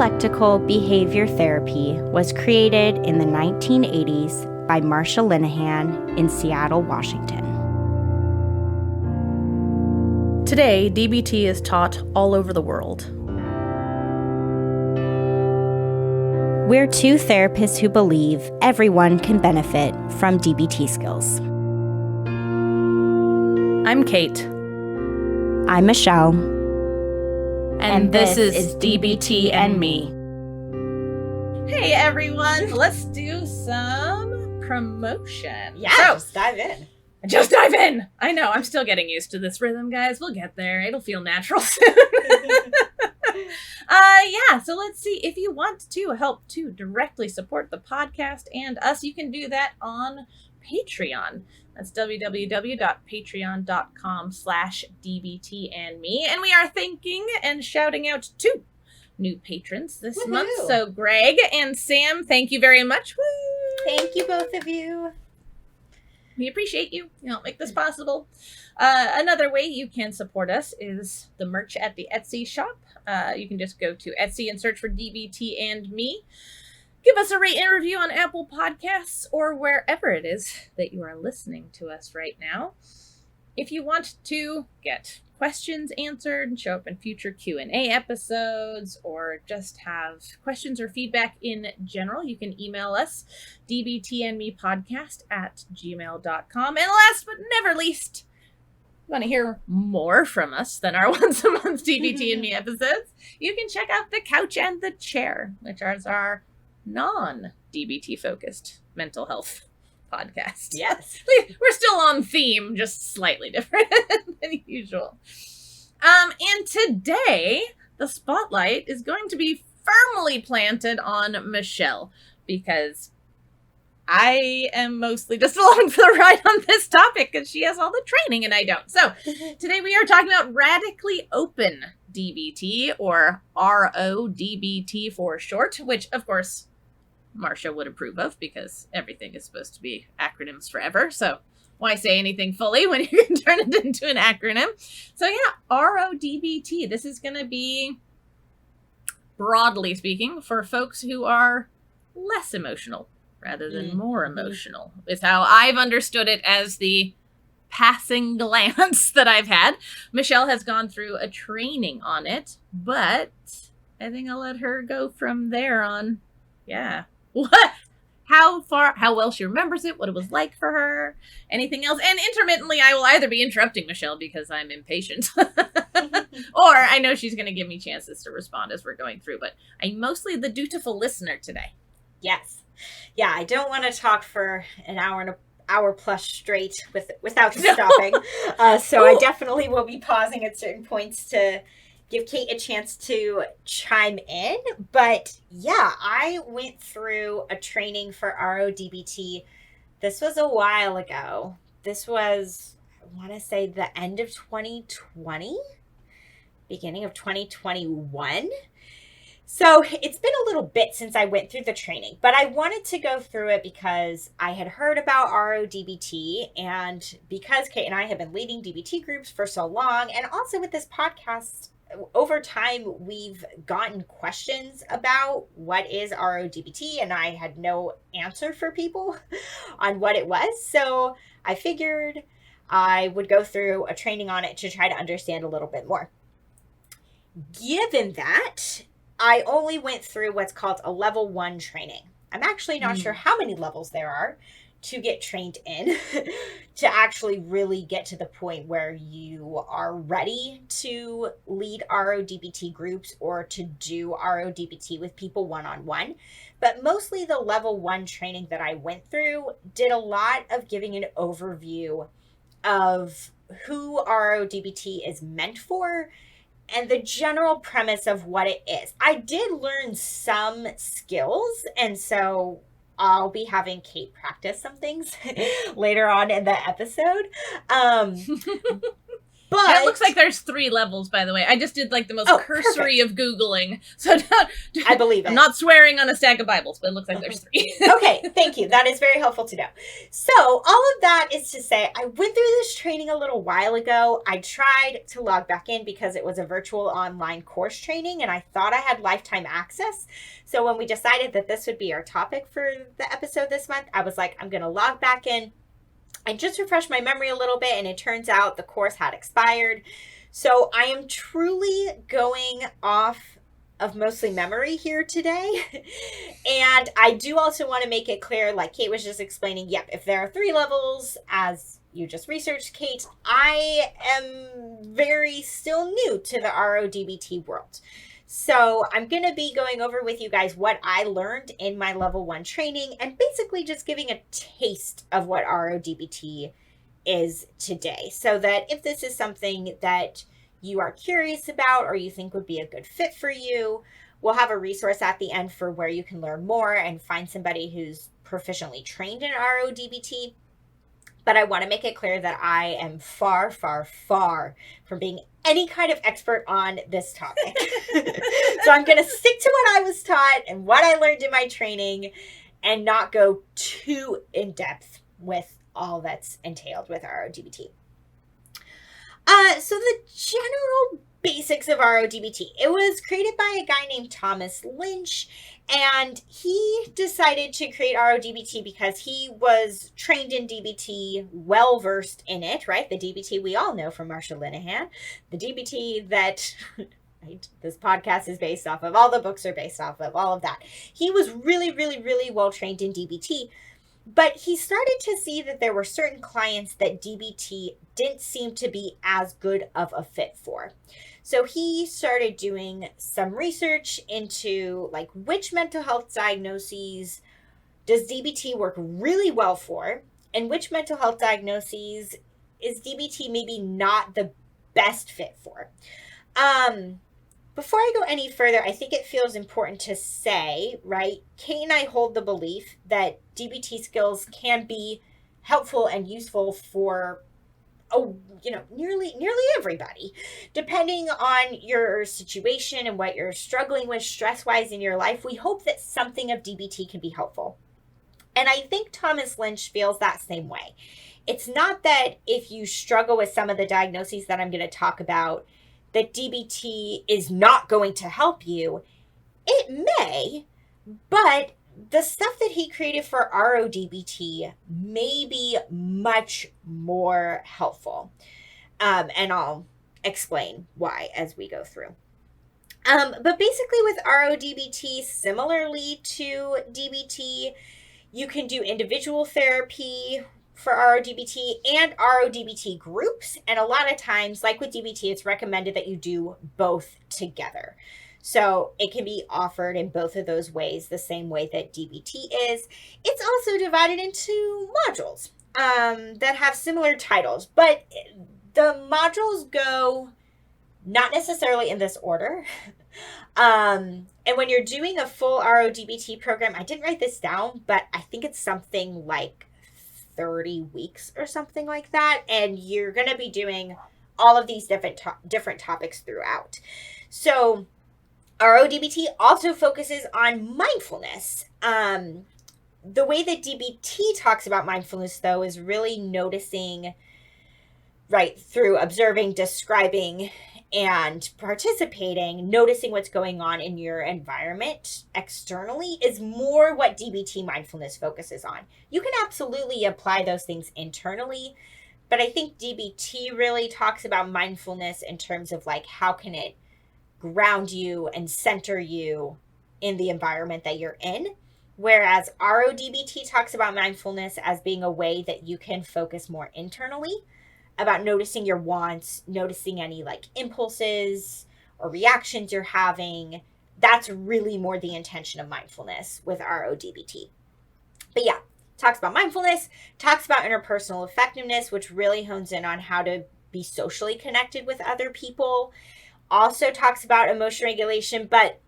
Dialectical Behavior Therapy was created in the 1980s by Marsha Linehan in Seattle, Washington. Today, DBT is taught all over the world. We're two therapists who believe everyone can benefit from DBT skills. I'm Kate. I'm Michelle. And this is DBT and Me. Hey everyone, let's do some promotion. Yeah, just dive in. Just dive in. I know, I'm still getting used to this rhythm, guys. We'll get there. It'll feel natural soon. So let's see. If you want to help to directly support the podcast and us, you can do that on Patreon. That's www.patreon.com/dbtandme. And we are thanking and shouting out 2 new patrons this month. So Greg and Sam, thank you very much. Woo! Thank you, both of you. We appreciate you. You help make this possible. Another way you can support us is the merch at the Etsy shop. You can just go to Etsy and search for DBT and Me. Give us a rate and review on Apple Podcasts or wherever it is that you are listening to us right now. If you want to get questions answered and show up in future Q&A episodes, or just have questions or feedback in general, you can email us, dbtandmepodcast@gmail.com. And last but never least, if you want to hear more from us than our once a month DBT and Me episodes, you can check out The Couch and the Chair, which is our non-DBT focused mental health podcast. Yes. We're still on theme, just slightly different than usual. And today, the spotlight is going to be firmly planted on Michelle, because I am mostly just along for the ride on this topic because she has all the training and I don't. So today we are talking about radically open DBT, or RO-DBT for short, which of course Marsha would approve of because everything is supposed to be acronyms forever. So why say anything fully when you can turn it into an acronym? So yeah, RO-DBT. This is going to be, broadly speaking, for folks who are less emotional rather than more emotional, is how I've understood it as the passing glance that I've had. Michelle has gone through a training on it, but I think I'll let her go from there on. Yeah. What? How well she remembers it, what it was like for her, anything else. And intermittently, I will either be interrupting Michelle because I'm impatient, or I know she's going to give me chances to respond as we're going through, but I'm mostly the dutiful listener today. Yes. Yeah, I don't want to talk for an hour plus straight without stopping. So I definitely will be pausing at certain points to give Kate a chance to chime in. But yeah, I went through a training for RO-DBT. This was a while ago. This was, I want to say, the end of 2020, beginning of 2021. So it's been a little bit since I went through the training, but I wanted to go through it because I had heard about RO-DBT, and because Kate and I have been leading DBT groups for so long, and also with this podcast, over time, we've gotten questions about what is RO-DBT, and I had no answer for people on what it was. So I figured I would go through a training on it to try to understand a little bit more. Given that, I only went through what's called a level 1 training. I'm actually not sure how many levels there are to get trained in to actually really get to the point where you are ready to lead RO-DBT groups or to do RO-DBT with people one-on-one. But mostly the level 1 training that I went through did a lot of giving an overview of who RO-DBT is meant for and the general premise of what it is. I did learn some skills, and so I'll be having Kate practice some things later on in the episode. But And it looks like there's 3 levels, by the way. I just did like the most cursory of Googling. So I believe it. I'm not swearing on a stack of Bibles, but it looks like there's 3. Okay, thank you. That is very helpful to know. So all of that is to say, I went through this training a little while ago. I tried to log back in because it was a virtual online course training and I thought I had lifetime access. So when we decided that this would be our topic for the episode this month, I was like, I'm going to log back in and just refresh my memory a little bit. And it turns out the course had expired. So I am truly going off of mostly memory here today. And I do also want to make it clear, like Kate was just explaining, yep, if there are 3 levels, as you just researched, Kate, I am very still new to the RO-DBT world. So I'm going to be going over with you guys what I learned in my level 1 training and basically just giving a taste of what RO-DBT is today. So that if this is something that you are curious about or you think would be a good fit for you, we'll have a resource at the end for where you can learn more and find somebody who's proficiently trained in RO-DBT. But I want to make it clear that I am far, far, far from being any kind of expert on this topic. So I'm going to stick to what I was taught and what I learned in my training and not go too in depth with all that's entailed with RO-DBT. So the general basics of RO-DBT. It was created by a guy named Thomas Lynch, and he decided to create RO-DBT because he was trained in DBT, well-versed in it, right? The DBT we all know from Marsha Linehan, the DBT that right, this podcast is based off of, all the books are based off of, all of that. He was really, really, really well-trained in DBT, but he started to see that there were certain clients that DBT didn't seem to be as good of a fit for. So he started doing some research into like which mental health diagnoses does DBT work really well for, and which mental health diagnoses is DBT maybe not the best fit for. Before I go any further, I think it feels important to say, right, Kate and I hold the belief that DBT skills can be helpful and useful for nearly everybody, depending on your situation and what you're struggling with stress-wise in your life. We hope that something of DBT can be helpful. And I think Thomas Lynch feels that same way. It's not that if you struggle with some of the diagnoses that I'm going to talk about, that DBT is not going to help you. It may, but the stuff that he created for RO-DBT may be much more helpful. And I'll explain why as we go through. But basically with RO-DBT, similarly to DBT, you can do individual therapy for RO-DBT and RO-DBT groups. And a lot of times, like with DBT, it's recommended that you do both together. So it can be offered in both of those ways, the same way that DBT is. It's also divided into modules that have similar titles, but the modules go not necessarily in this order. And when you're doing a full RO-DBT program, I didn't write this down, but I think it's something like 30 weeks or something like that. And you're going to be doing all of these different topics throughout. So RO-DBT also focuses on mindfulness. The way that DBT talks about mindfulness, though, is really noticing, right, through observing, describing, and participating, noticing what's going on in your environment externally is more what DBT mindfulness focuses on. You can absolutely apply those things internally, but I think DBT really talks about mindfulness in terms of like how can it ground you and center you in the environment that you're in. Whereas RO-DBT talks about mindfulness as being a way that you can focus more internally about noticing your wants, noticing any like impulses or reactions you're having. That's really more the intention of mindfulness with RO-DBT. But yeah, talks about mindfulness, talks about interpersonal effectiveness, which really hones in on how to be socially connected with other people. Also talks about emotion regulation, but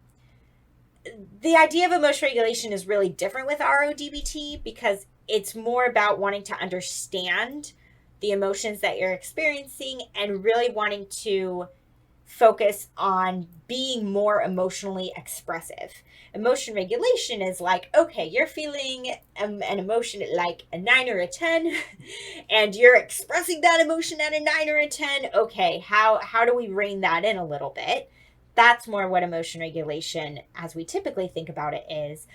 the idea of emotion regulation is really different with RO-DBT because it's more about wanting to understand the emotions that you're experiencing and really wanting to focus on being more emotionally expressive. Emotion regulation is like, okay, you're feeling an emotion at like a 9 or a 10 and you're expressing that emotion at a 9 or a 10. Okay, how do we rein that in a little bit? That's more what emotion regulation, as we typically think about it, is.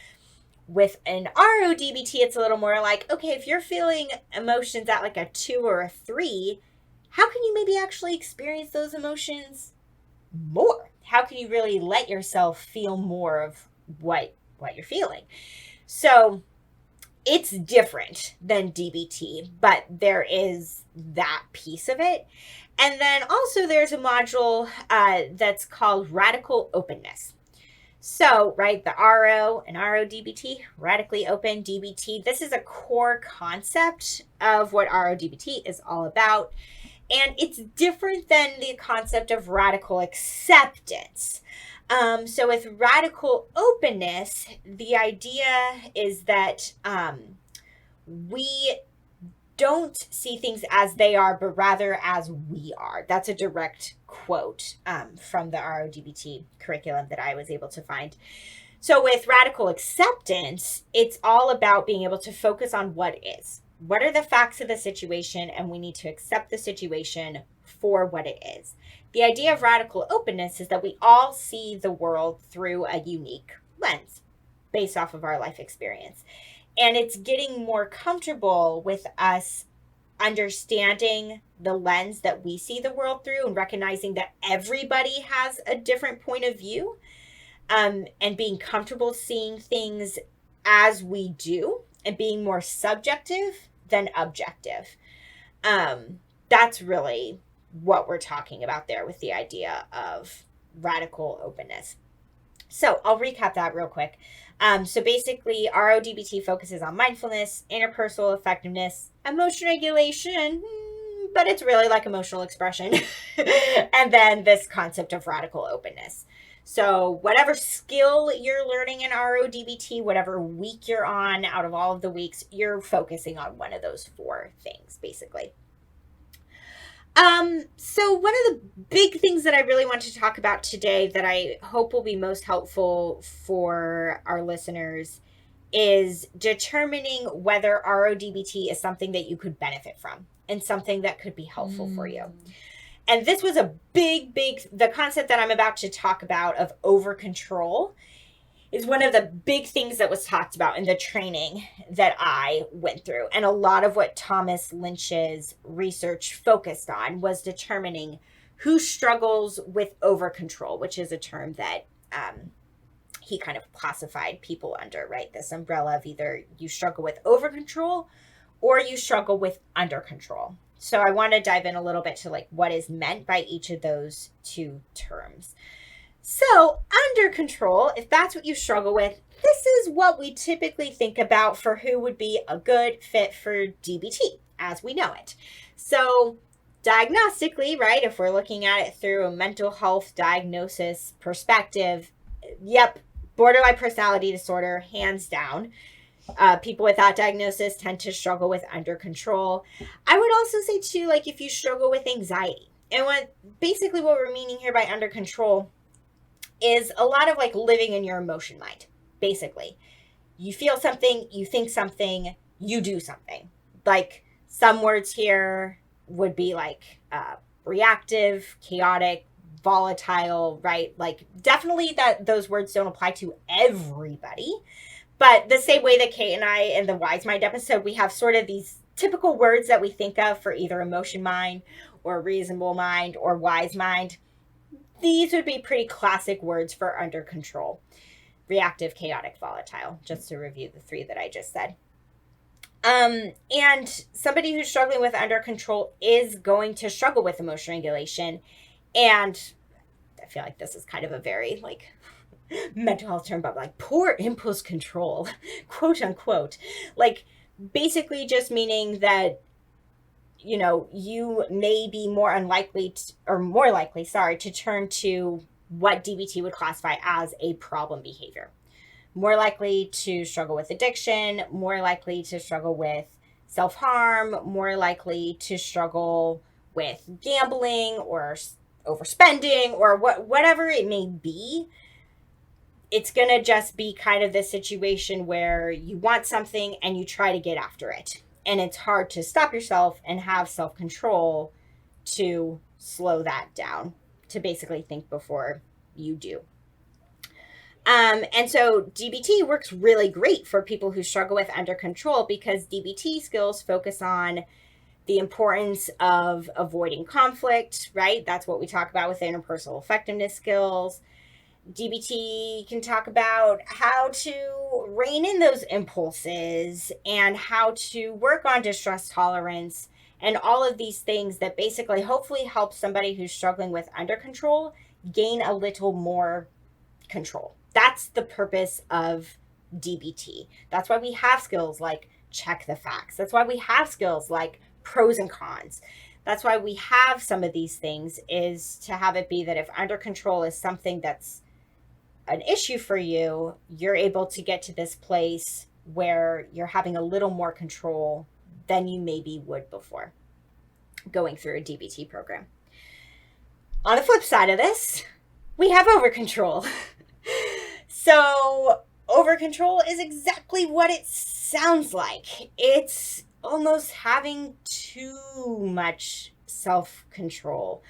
With an RO-DBT, it's a little more like, okay, if you're feeling emotions at like a 2 or a 3, how can you maybe actually experience those emotions more? How can you really let yourself feel more of what you're feeling? So it's different than DBT, but there is that piece of it. And then also there's a module that's called Radical Openness. So, right, the RO and RO-DBT, radically open DBT, this is a core concept of what RO-DBT is all about. And it's different than the concept of radical acceptance. So with radical openness, the idea is that we don't see things as they are, but rather as we are. That's a direct quote from the RO-DBT curriculum that I was able to find. So with radical acceptance, it's all about being able to focus on what is. What are the facts of the situation? And we need to accept the situation for what it is. The idea of radical openness is that we all see the world through a unique lens based off of our life experience. And it's getting more comfortable with us understanding the lens that we see the world through and recognizing that everybody has a different point of view, and being comfortable seeing things as we do and being more subjective than objective. That's really what we're talking about there with the idea of radical openness. So I'll recap that real quick. So basically, RO-DBT focuses on mindfulness, interpersonal effectiveness, emotion regulation, but it's really like emotional expression, and then this concept of radical openness. So whatever skill you're learning in RO-DBT, whatever week you're on out of all of the weeks, you're focusing on one of those 4 things, basically. So one of the big things that I really want to talk about today that I hope will be most helpful for our listeners is determining whether RO-DBT is something that you could benefit from and something that could be helpful for you. And this was a the concept that I'm about to talk about of over control is one of the big things that was talked about in the training that I went through. And a lot of what Thomas Lynch's research focused on was determining who struggles with over control, which is a term that he kind of classified people under, right? This umbrella of either you struggle with over control or you struggle with under control. So I want to dive in a little bit to like what is meant by each of those 2 terms. So under control, if that's what you struggle with, this is what we typically think about for who would be a good fit for DBT as we know it. So diagnostically, right, if we're looking at it through a mental health diagnosis perspective, yep, borderline personality disorder, hands down. People with that diagnosis tend to struggle with under control. I would also say too, like if you struggle with anxiety, and what we're meaning here by under control is a lot of like living in your emotion mind. Basically, you feel something, you think something, you do something. Like some words here would be like reactive, chaotic, volatile, right? Like definitely that those words don't apply to everybody. But the same way that Kate and I in the Wise Mind episode, we have sort of these typical words that we think of for either emotion mind or reasonable mind or wise mind. These would be pretty classic words for under control. Reactive, chaotic, volatile, just to review the 3 that I just said. And somebody who's struggling with under control is going to struggle with emotion regulation. And I feel like this is kind of a very like mental health term, but like poor impulse control, quote unquote. Like basically just meaning that you know, you may be more likely to turn to what DBT would classify as a problem behavior. More likely to struggle with addiction, more likely to struggle with self-harm, more likely to struggle with gambling or overspending or whatever it may be. It's going to just be kind of the situation where you want something and you try to get after it. And it's hard to stop yourself and have self-control to slow that down, to basically think before you do. And so DBT works really great for people who struggle with under control because DBT skills focus on the importance of avoiding conflict, right? That's what we talk about with interpersonal effectiveness skills. DBT can talk about how to rein in those impulses and how to work on distress tolerance and all of these things that basically hopefully help somebody who's struggling with under control gain a little more control. That's the purpose of DBT. That's why we have skills like check the facts. That's why we have skills like pros and cons. That's why we have some of these things, is to have it be that if under control is something that's an issue for you, you're able to get to this place where you're having a little more control than you maybe would before going through a DBT program. On the flip side of this, we have over control. So over control is exactly what it sounds like. It's almost having too much self-control.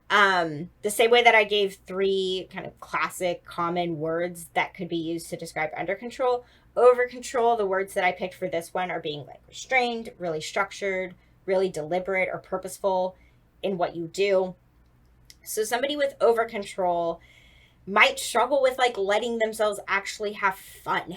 The same way that I gave 3 kind of classic common words that could be used to describe under control, over control, the words that I picked for this one are being like restrained, really structured, really deliberate or purposeful in what you do. So somebody with over control might struggle with like letting themselves actually have fun.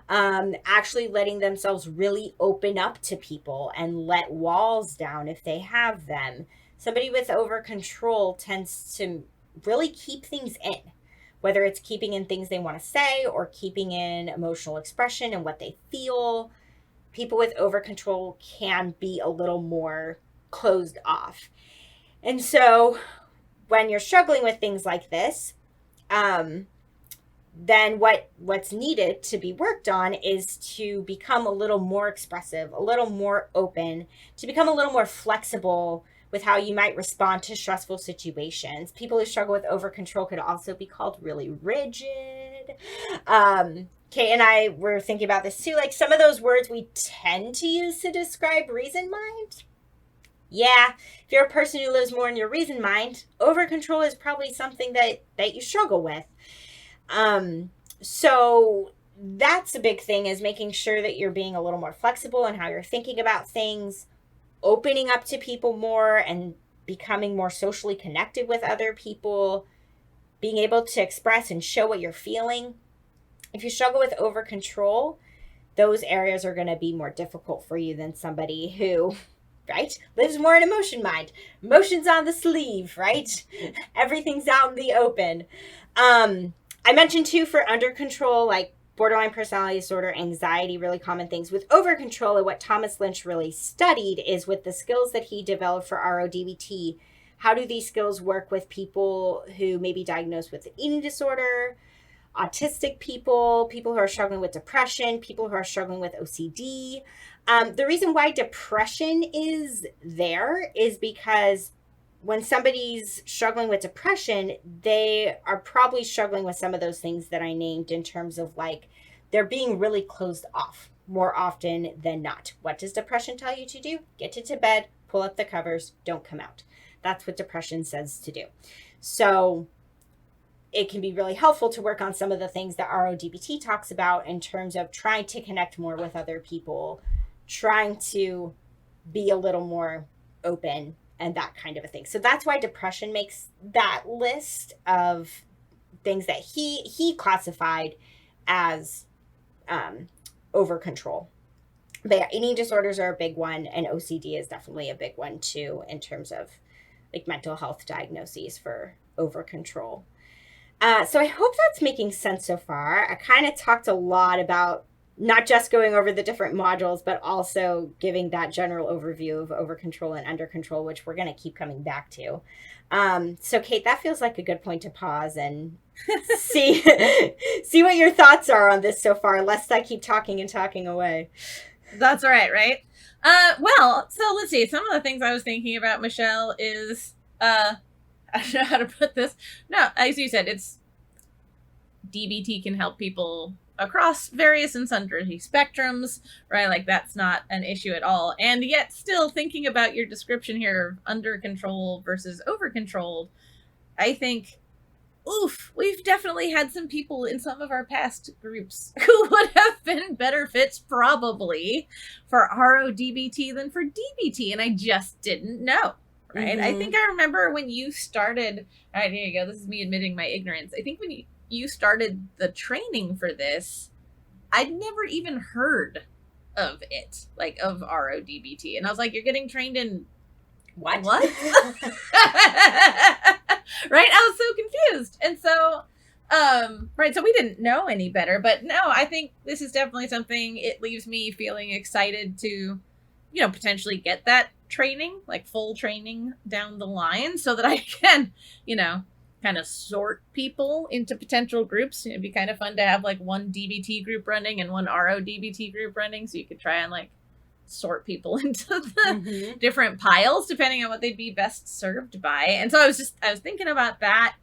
Actually letting themselves really open up to people and let walls down if they have them. Somebody with over control tends to really keep things in, whether it's keeping in things they want to say or keeping in emotional expression and what they feel. People with over control can be a little more closed off. And so when you're struggling with things like this, then what's needed to be worked on is to become a little more expressive, a little more open, to become a little more flexible with how you might respond to stressful situations. People who struggle with over control could also be called really rigid. Kate and I were thinking about this too. Like some of those words we tend to use to describe reason mind. Yeah, if you're a person who lives more in your reason mind, over control is probably something that you struggle with. So that's a big thing, is making sure that you're being a little more flexible in how you're thinking about things, opening up to people more and becoming more socially connected with other people, being able to express and show what you're feeling. If you struggle with over control, those areas are going to be more difficult for you than somebody who, right, lives more in emotion mind. Emotions on the sleeve, right? Everything's out in the open. I mentioned too, for under control, like borderline personality disorder, anxiety, really common things. With over control, and what Thomas Lynch really studied is with the skills that he developed for RO-DBT, how do these skills work with people who may be diagnosed with an eating disorder, autistic people who are struggling with depression, people who are struggling with OCD. The reason why depression is there is because when somebody's struggling with depression, they are probably struggling with some of those things that I named, in terms of like they're being really closed off more often than not. What does depression tell you to do? Get into bed, pull up the covers, don't come out. That's what depression says to do. So it can be really helpful to work on some of the things that RO-DBT talks about in terms of trying to connect more with other people, trying to be a little more open and that kind of a thing. So that's why depression makes that list of things that he classified as over control. But yeah, eating disorders are a big one, and OCD is definitely a big one too, in terms of like mental health diagnoses for over control. So I hope that's making sense so far. I kind of talked a lot about not just going over the different modules, but also giving that general overview of over control and under control, which we're going to keep coming back to. So Kate, that feels like a good point to pause and see what your thoughts are on this so far, lest I keep talking and talking away. That's right? Well, so let's see. Some of the things I was thinking about, Michelle, is I don't know how to put this. No, as you said, it's DBT can help people across various and sundry spectrums, right? Like that's not an issue at all. And yet still thinking about your description here of under control versus over controlled, I think, we've definitely had some people in some of our past groups who would have been better fits probably for RO-DBT than for DBT. And I just didn't know, right? Mm-hmm. I think I remember when you started, all right, here you go. This is me admitting my ignorance. I think when you started the training for this, I'd never even heard of it, like of RO-DBT. And I was like, you're getting trained in what? Right? I was so confused. And so, right, so we didn't know any better. But no, I think this is definitely something, it leaves me feeling excited to, potentially get that training, like full training down the line so that I can, kind of sort people into potential groups. It'd be kind of fun to have like one DBT group running and one RO-DBT group running, so you could try and like sort people into the different piles depending on what they'd be best served by. And so I was thinking about that.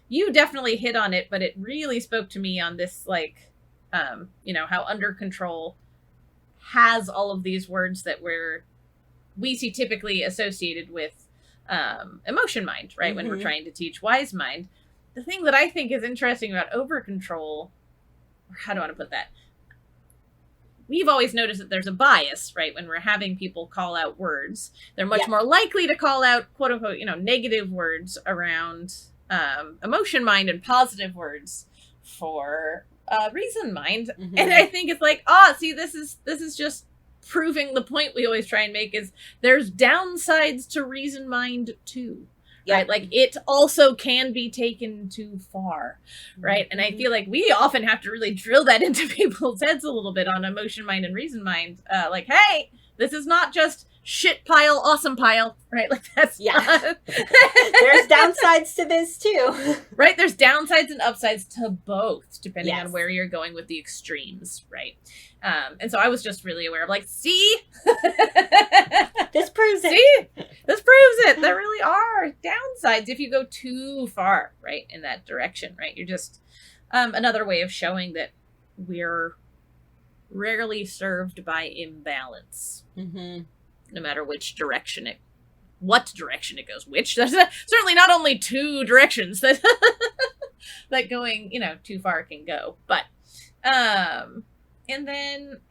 You definitely hit on it, but it really spoke to me on this, like, how under control has all of these words that we see typically associated with emotion mind, right? When we're trying to teach wise mind. The thing that I think is interesting about over control, or how do I want to put that? We've always noticed that there's a bias, right? When we're having people call out words, they're much more likely to call out quote unquote, negative words around emotion mind and positive words for reason mind. And I think it's like, see, this is just proving the point we always try and make, is there's downsides to reason mind too. Right? Like it also can be taken too far, right? And I feel like we often have to really drill that into people's heads a little bit on emotion mind and reason mind. Like, hey, this is not just shit pile, awesome pile, right? Like that's not... There's downsides to this too. Right? There's downsides and upsides to both, depending on where you're going with the extremes, right? And so I was just really aware of like, see? This proves it. See? This proves it. There really are downsides if you go too far, right, in that direction, right? You're just another way of showing that we're rarely served by imbalance. No matter which direction what direction it goes. Which there's certainly not only two directions that that going, too far can go. But and then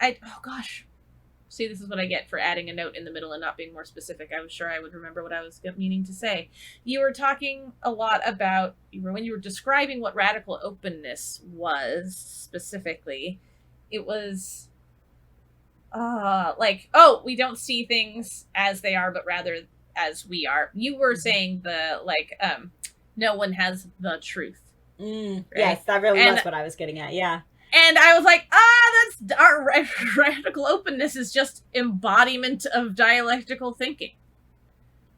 see, this is what I get for adding a note in the middle and not being more specific. I was sure I would remember what I was meaning to say. You were talking a lot about, when you were describing what radical openness was specifically, it was we don't see things as they are, but rather as we are. You were saying no one has the truth. Right? Yes, that really was what I was getting at. Yeah. And I was like, that's our radical openness is just embodiment of dialectical thinking.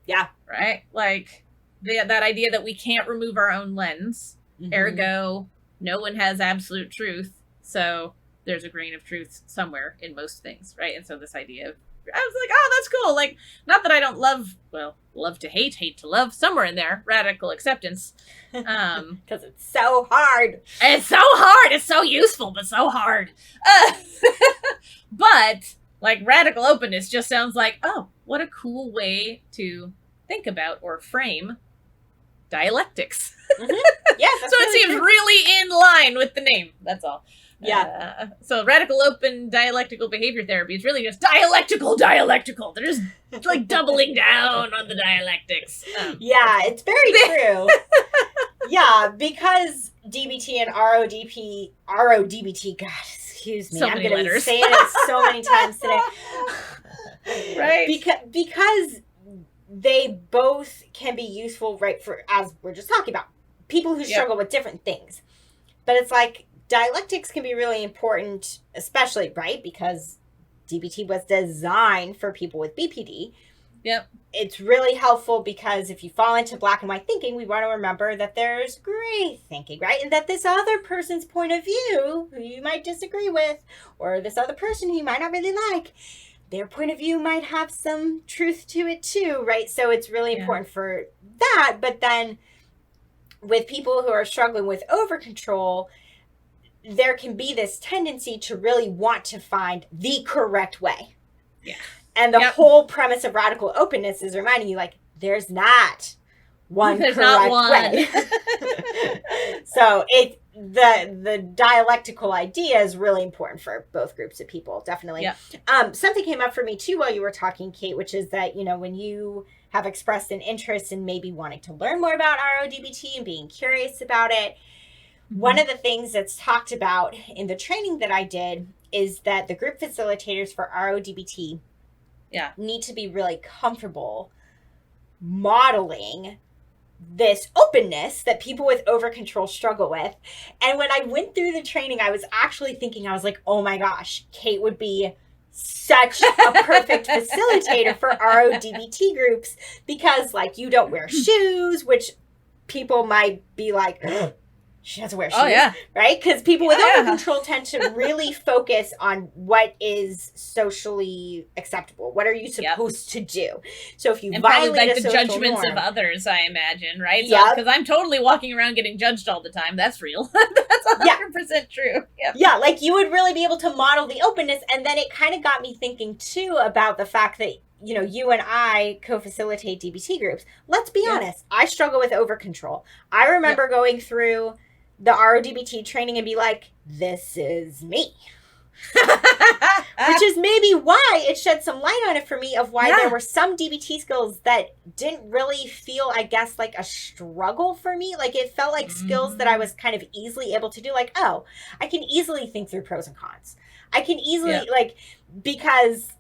Yeah. Right? Like that idea that we can't remove our own lens. Ergo, no one has absolute truth. So there's a grain of truth somewhere in most things, right? And so this idea of, I was like, that's cool. Like, not that I don't love to hate to love, somewhere in there, radical acceptance. Because it's so hard. It's so hard. It's so useful, but so hard. But, like, radical openness just sounds like, what a cool way to think about or frame dialectics. Yeah, so it seems really in line with the name. That's all. Yeah. So radical open dialectical behavior therapy is really just dialectical. They're just like doubling down on the dialectics. Yeah, it's very true. Yeah, because DBT and RO-DBT, God, excuse me, so I'm many going to be letters. saying it so many times today. Right. Because they both can be useful, right, for, as we're just talking about, people who struggle with different things. But it's like, dialectics can be really important, especially, right, because DBT was designed for people with BPD. Yep. It's really helpful because if you fall into black and white thinking, we want to remember that there's gray thinking, right? And that this other person's point of view, who you might disagree with, or this other person who you might not really like, their point of view might have some truth to it too, right? So it's really important for that. But then with people who are struggling with over control, there can be this tendency to really want to find the correct way. Yeah. And the whole premise of radical openness is reminding you, like, there's not one correct way. So the dialectical idea is really important for both groups of people, definitely. Yeah. Something came up for me too while you were talking, Kate, which is that, you know, when you have expressed an interest in maybe wanting to learn more about RO-DBT and being curious about it, one of the things that's talked about in the training that I did is that the group facilitators for RO-DBT need to be really comfortable modeling this openness that people with over control struggle with. And when I went through the training, I was actually thinking, I was like, oh my gosh, Kate would be such a perfect facilitator for RO-DBT groups because, like, you don't wear shoes, which people might be like, she doesn't wear shoes, right? Because people with over control tend to really focus on what is socially acceptable. What are you supposed to do? So if you violate like the judgments of others, I imagine, right? Because I'm totally walking around getting judged all the time. That's real. That's 100% true. Yep. Yeah, like you would really be able to model the openness. And then it kind of got me thinking too about the fact that, you know, you and I co-facilitate DBT groups. Let's be honest. I struggle with over control. I remember going through the RO-DBT training and be like, this is me. Which is maybe why it shed some light on it for me of why there were some DBT skills that didn't really feel, I guess, like a struggle for me. Like it felt like skills that I was kind of easily able to do. Like, oh, I can easily think through pros and cons. I can easily, like, because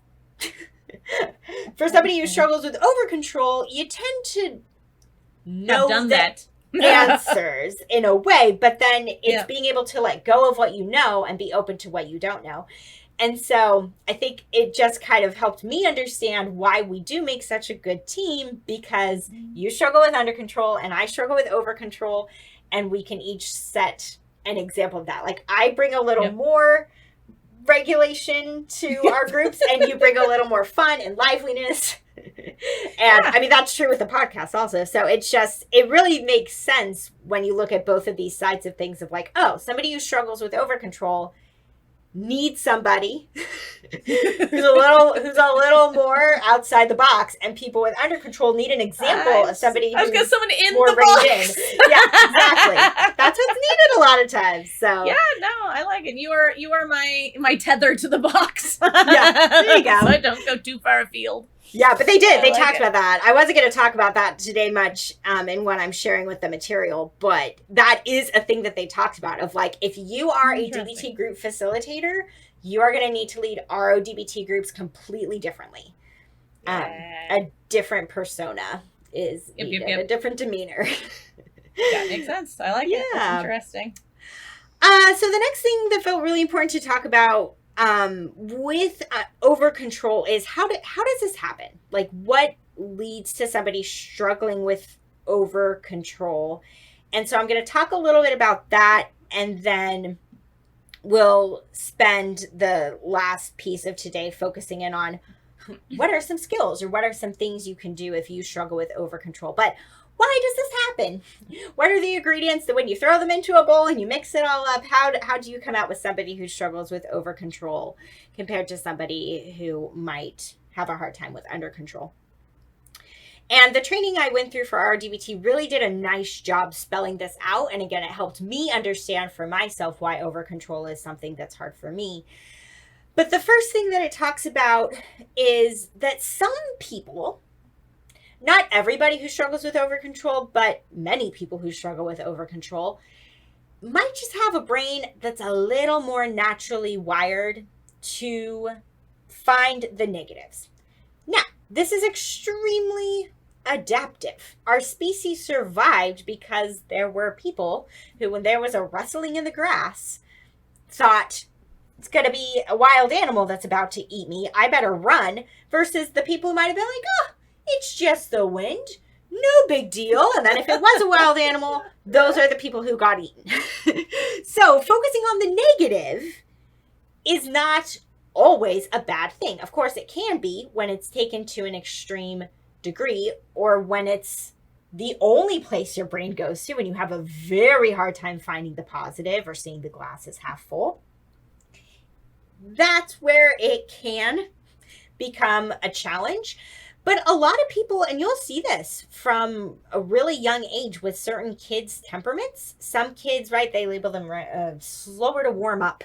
for somebody who struggles with over control, you tend to know that answers in a way, but then it's being able to let go of what you know and be open to what you don't know. And so I think it just kind of helped me understand why we do make such a good team, because you struggle with under control and I struggle with over control, and we can each set an example of that. Like I bring a little more regulation to our groups and you bring a little more fun and liveliness. And I mean, that's true with the podcast also. So it's just, it really makes sense when you look at both of these sides of things of like, oh, somebody who struggles with over control needs somebody who's a little more outside the box, and people with under control need an example of somebody who's someone in more the reined box. in. Yeah, exactly. That's what's needed a lot of times. So yeah, no, I like it. You are my tether to the box. Yeah, there you go. So I don't go too far afield. Yeah, but they did. They like talked about that. I wasn't going to talk about that today much in what I'm sharing with the material, but that is a thing that they talked about of like, if you are a DBT group facilitator, you are going to need to lead RO-DBT groups completely differently. A different persona is needed, a different demeanor. That makes sense. I like it. That's interesting. So the next thing that felt really important to talk about with over control is how does this happen? Like what leads to somebody struggling with over control? And so I'm going to talk a little bit about that, and then we'll spend the last piece of today focusing in on what are some skills or what are some things you can do if you struggle with over control. But why does this happen? What are the ingredients that when you throw them into a bowl and you mix it all up, how do you come out with somebody who struggles with over control compared to somebody who might have a hard time with under control? And the training I went through for RO-DBT really did a nice job spelling this out. And again, it helped me understand for myself why over control is something that's hard for me. But the first thing that it talks about is that some people, not everybody who struggles with over control, but many people who struggle with over control might just have a brain that's a little more naturally wired to find the negatives. Now, this is extremely adaptive. Our species survived because there were people who, when there was a rustling in the grass, thought, it's going to be a wild animal that's about to eat me, I better run, versus the people who might have been like, oh, it's just the wind. No big deal. And then if it was a wild animal, those are the people who got eaten. So focusing on the negative is not always a bad thing. Of course, it can be when it's taken to an extreme degree, or when it's the only place your brain goes to and you have a very hard time finding the positive or seeing the glass as half full. That's where it can become a challenge. But a lot of people, and you'll see this from a really young age with certain kids' temperaments. Some kids, right, they label them slower to warm up.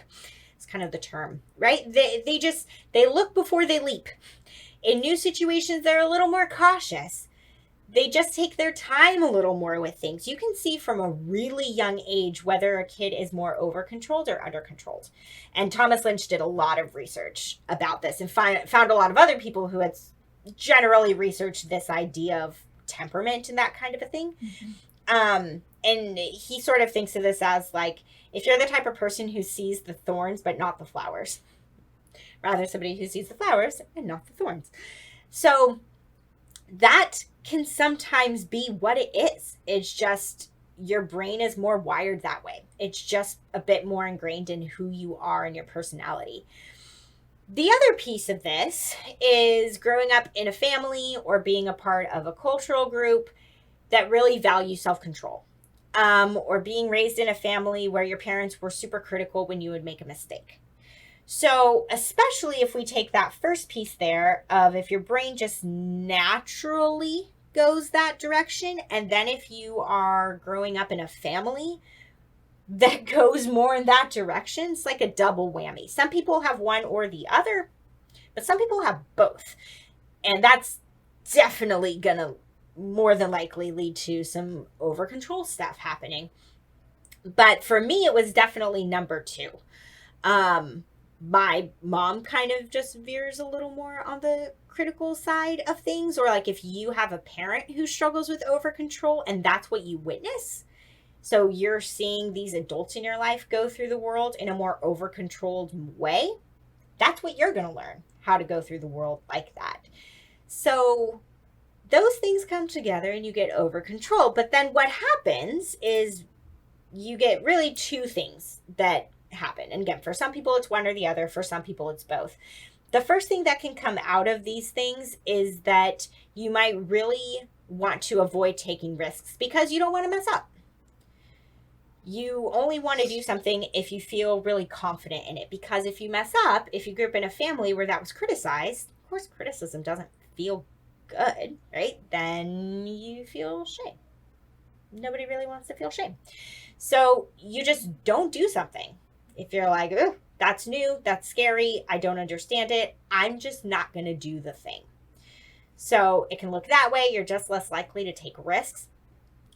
It's kind of the term, right? They look before they leap. In new situations, they're a little more cautious. They just take their time a little more with things. You can see from a really young age whether a kid is more over-controlled or under-controlled. And Thomas Lynch did a lot of research about this and found a lot of other people who had generally researched this idea of temperament and that kind of a thing. Mm-hmm. And he sort of thinks of this as like, if you're the type of person who sees the thorns but not the flowers, rather somebody who sees the flowers and not the thorns. So that can sometimes be what it is. It's just your brain is more wired that way. It's just a bit more ingrained in who you are and your personality. The other piece of this is growing up in a family or being a part of a cultural group that really value self-control, or being raised in a family where your parents were super critical when you would make a mistake. So especially if we take that first piece there of if your brain just naturally goes that direction, and then if you are growing up in a family that goes more in that direction, it's like a double whammy. Some people have one or the other, but some people have both. And that's definitely gonna more than likely lead to some over control stuff happening. But for me, it was definitely number two. My mom kind of just veers a little more on the critical side of things, or like if you have a parent who struggles with over control and that's what you witness, so you're seeing these adults in your life go through the world in a more over controlled way, that's what you're going to learn, how to go through the world like that. So those things come together and you get over control. But then what happens is you get really two things that happen. And again, for some people it's one or the other, for some people it's both. The first thing that can come out of these things is that you might really want to avoid taking risks because you don't want to mess up. You only want to do something if you feel really confident in it, because if you mess up, if you grew up in a family where that was criticized, of course criticism doesn't feel good, right? Then you feel shame. Nobody really wants to feel shame. So you just don't do something. If you're like, oh, that's new, that's scary, I don't understand it, I'm just not going to do the thing. So it can look that way. You're just less likely to take risks.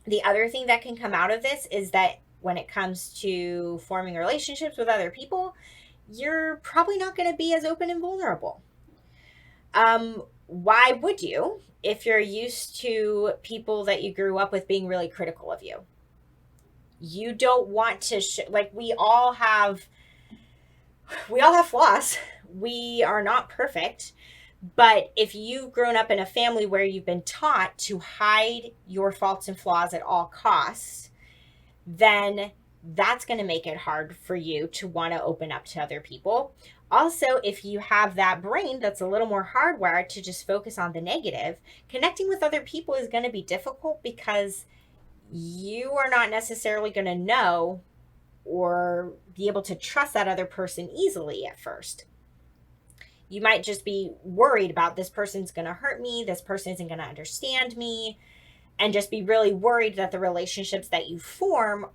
The other thing that can come out of this is that when it comes to forming relationships with other people, you're probably not going to be as open and vulnerable. Why would you if you're used to people that you grew up with being really critical of you? You don't want to, like, we all have flaws. We are not perfect. But if you've grown up in a family where you've been taught to hide your faults and flaws at all costs, then that's going to make it hard for you to want to open up to other people. Also, if you have that brain that's a little more hardwired to just focus on the negative, connecting with other people is going to be difficult because you are not necessarily going to know or be able to trust that other person easily at first. You might just be worried about this person's going to hurt me, this person isn't going to understand me, and just be really worried that the relationships that you form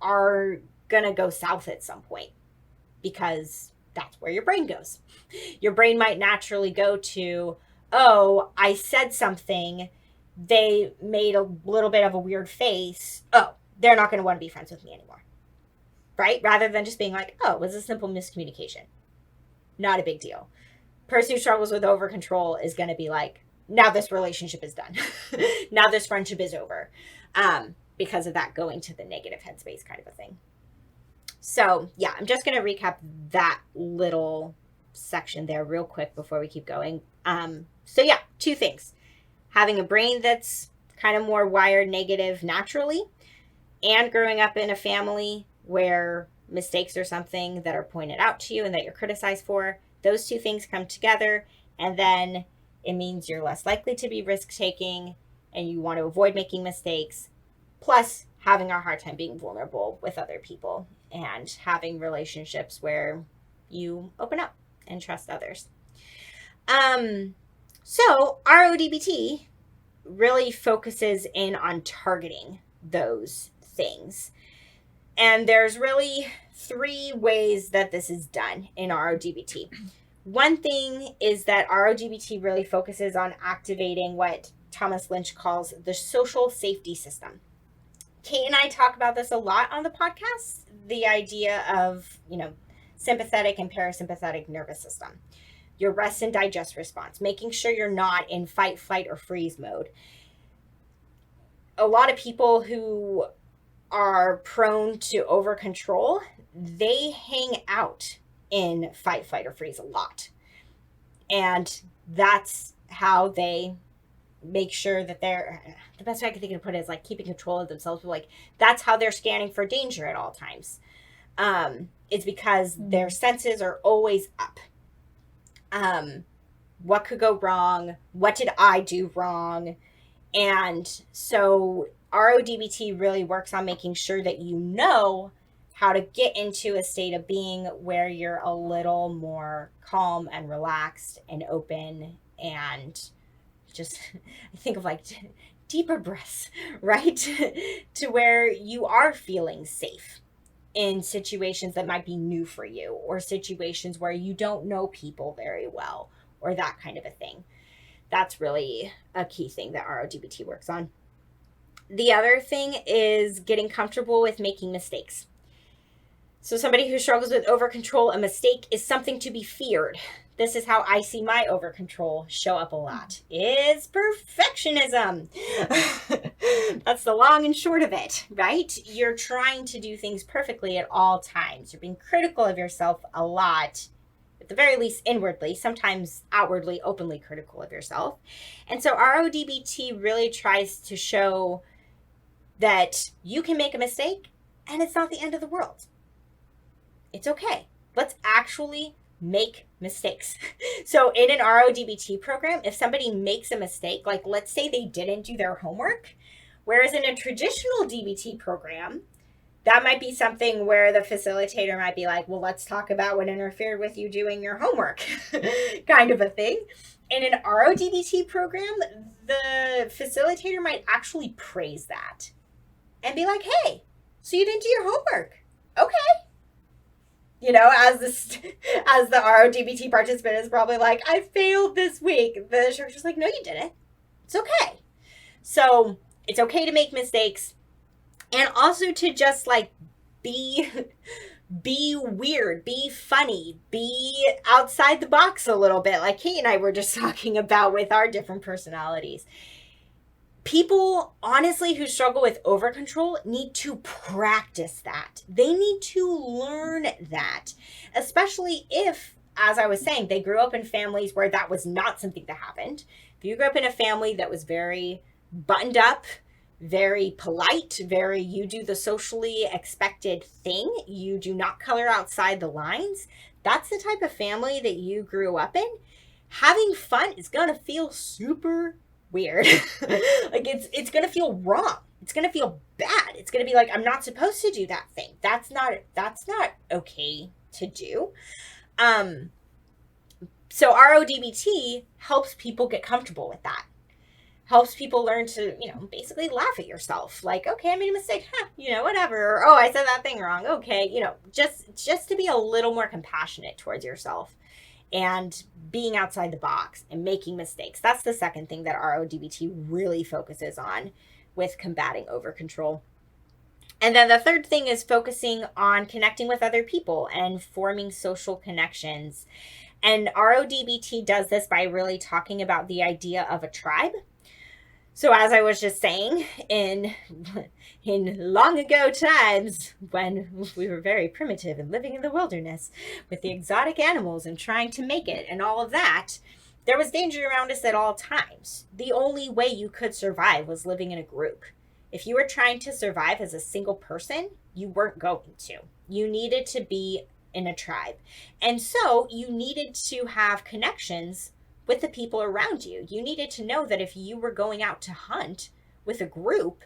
are going to go south at some point, because that's where your brain goes. Your brain might naturally go to, oh, I said something, they made a little bit of a weird face, oh, they're not going to want to be friends with me anymore, right? Rather than just being like, oh, it was a simple miscommunication. Not a big deal. Person who struggles with over control is going to be like, now this relationship is done. Now this friendship is over. Because of that going to the negative headspace kind of a thing. So yeah, I'm just going to recap that little section there real quick before we keep going. So yeah, two things. having a brain that's kind of more wired negative naturally, and growing up in a family where mistakes are something that are pointed out to you and that you're criticized for, those two things come together, and then it means you're less likely to be risk-taking and you want to avoid making mistakes, plus having a hard time being vulnerable with other people and having relationships where you open up and trust others. So RO-DBT really focuses in on targeting those things. And there's really 3 ways that this is done in RO-DBT. One thing is that RO-DBT really focuses on activating what Thomas Lynch calls the social safety system. Kate and I talk about this a lot on the podcast, the idea of, sympathetic and parasympathetic nervous system, your rest and digest response, making sure you're not in fight, flight, or freeze mode. A lot of people who are prone to over control, they hang out in fight, flight, or freeze a lot. And that's how they make sure that the best way I can think of put it is like keeping control of themselves. But like, that's how they're scanning for danger at all times. It's because their senses are always up. What could go wrong? What did I do wrong? And so RO-DBT really works on making sure that you know how to get into a state of being where you're a little more calm and relaxed and open, and just think of like deeper breaths, right? To where you are feeling safe in situations that might be new for you, or situations where you don't know people very well, or that kind of a thing. That's really a key thing that RO-DBT works on. The other thing is getting comfortable with making mistakes. So somebody who struggles with over-control, a mistake is something to be feared. This is how I see my over-control show up a lot. It's perfectionism. That's the long and short of it, right? You're trying to do things perfectly at all times. You're being critical of yourself a lot, at the very least inwardly, sometimes outwardly, openly critical of yourself. And so RO-DBT really tries to show that you can make a mistake and it's not the end of the world. It's okay. Let's actually make mistakes. So in an RO-DBT program, if somebody makes a mistake, like let's say they didn't do their homework, whereas in a traditional DBT program, that might be something where the facilitator might be like, well, let's talk about what interfered with you doing your homework, kind of a thing. In an RO-DBT program, the facilitator might actually praise that and be like, hey, so you didn't do your homework. Okay. As the RO-DBT participant is probably like, I failed this week. The instructor's like, no, you didn't. It's okay. So it's okay to make mistakes, and also to just like be weird, be funny, be outside the box a little bit, like Kate and I were just talking about with our different personalities. People, honestly, who struggle with over-control need to practice that. They need to learn that, especially if, as I was saying, they grew up in families where that was not something that happened. If you grew up in a family that was very buttoned up, very polite, you do the socially expected thing, you do not color outside the lines, that's the type of family that you grew up in. Having fun is going to feel super weird. Like it's going to feel wrong. It's going to feel bad. It's going to be like, I'm not supposed to do that thing. That's not okay to do. So RO-DBT helps people get comfortable with that. Helps people learn to, basically laugh at yourself. Like, okay, I made a mistake. Whatever. Or, oh, I said that thing wrong. Okay. Just to be a little more compassionate towards yourself and being outside the box and making mistakes. That's the second thing that RO-DBT really focuses on with combating over-control. And then the third thing is focusing on connecting with other people and forming social connections. And RO-DBT does this by really talking about the idea of a tribe. So as I was just saying, in long ago times when we were very primitive and living in the wilderness with the exotic animals and trying to make it and all of that, There was danger around us at all times. The only way you could survive was living in a group. If you were trying to survive as a single person, you weren't going to. You needed to be in a tribe. And so you needed to have connections with the people around you. You needed to know that if you were going out to hunt with a group,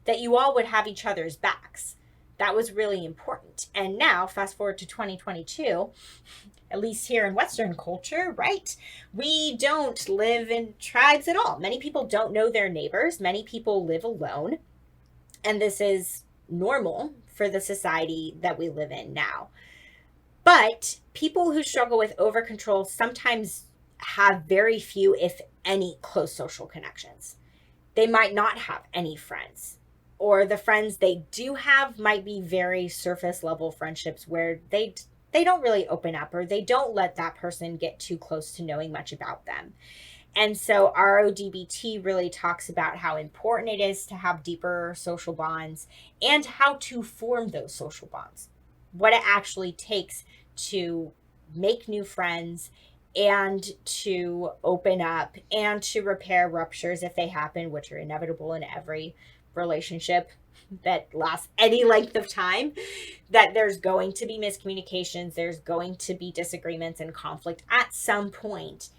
that you all would have each other's backs. That was really important. And now, fast forward to 2022, at least here in Western culture, right? We don't live in tribes at all. Many people don't know their neighbors. Many people live alone. And this is normal for the society that we live in now. But people who struggle with over-control sometimes have very few, if any, close social connections. They might not have any friends, or the friends they do have might be very surface level friendships where they don't really open up, or they don't let that person get too close to knowing much about them. And so RO-DBT really talks about how important it is to have deeper social bonds and how to form those social bonds, what it actually takes to make new friends and to open up and to repair ruptures if they happen, which are inevitable in every relationship that lasts any length of time, that there's going to be miscommunications, there's going to be disagreements and conflict at some point,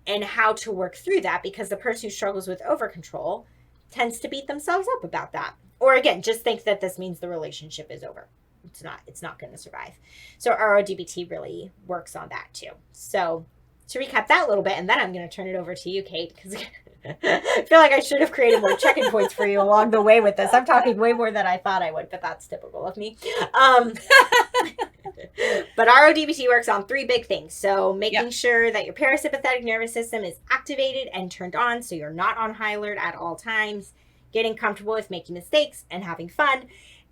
and how to work through that, because the person who struggles with over-control tends to beat themselves up about that. Or again, just think that this means the relationship is over. It's not going to survive. So RO-DBT really works on that too. So to recap that a little bit, and then I'm going to turn it over to you, Kate, because I feel like I should have created more check-in points for you along the way with this. I'm talking way more than I thought I would, but that's typical of me. But RO-DBT works on 3 big things. So making sure that your parasympathetic nervous system is activated and turned on so you're not on high alert at all times, getting comfortable with making mistakes and having fun,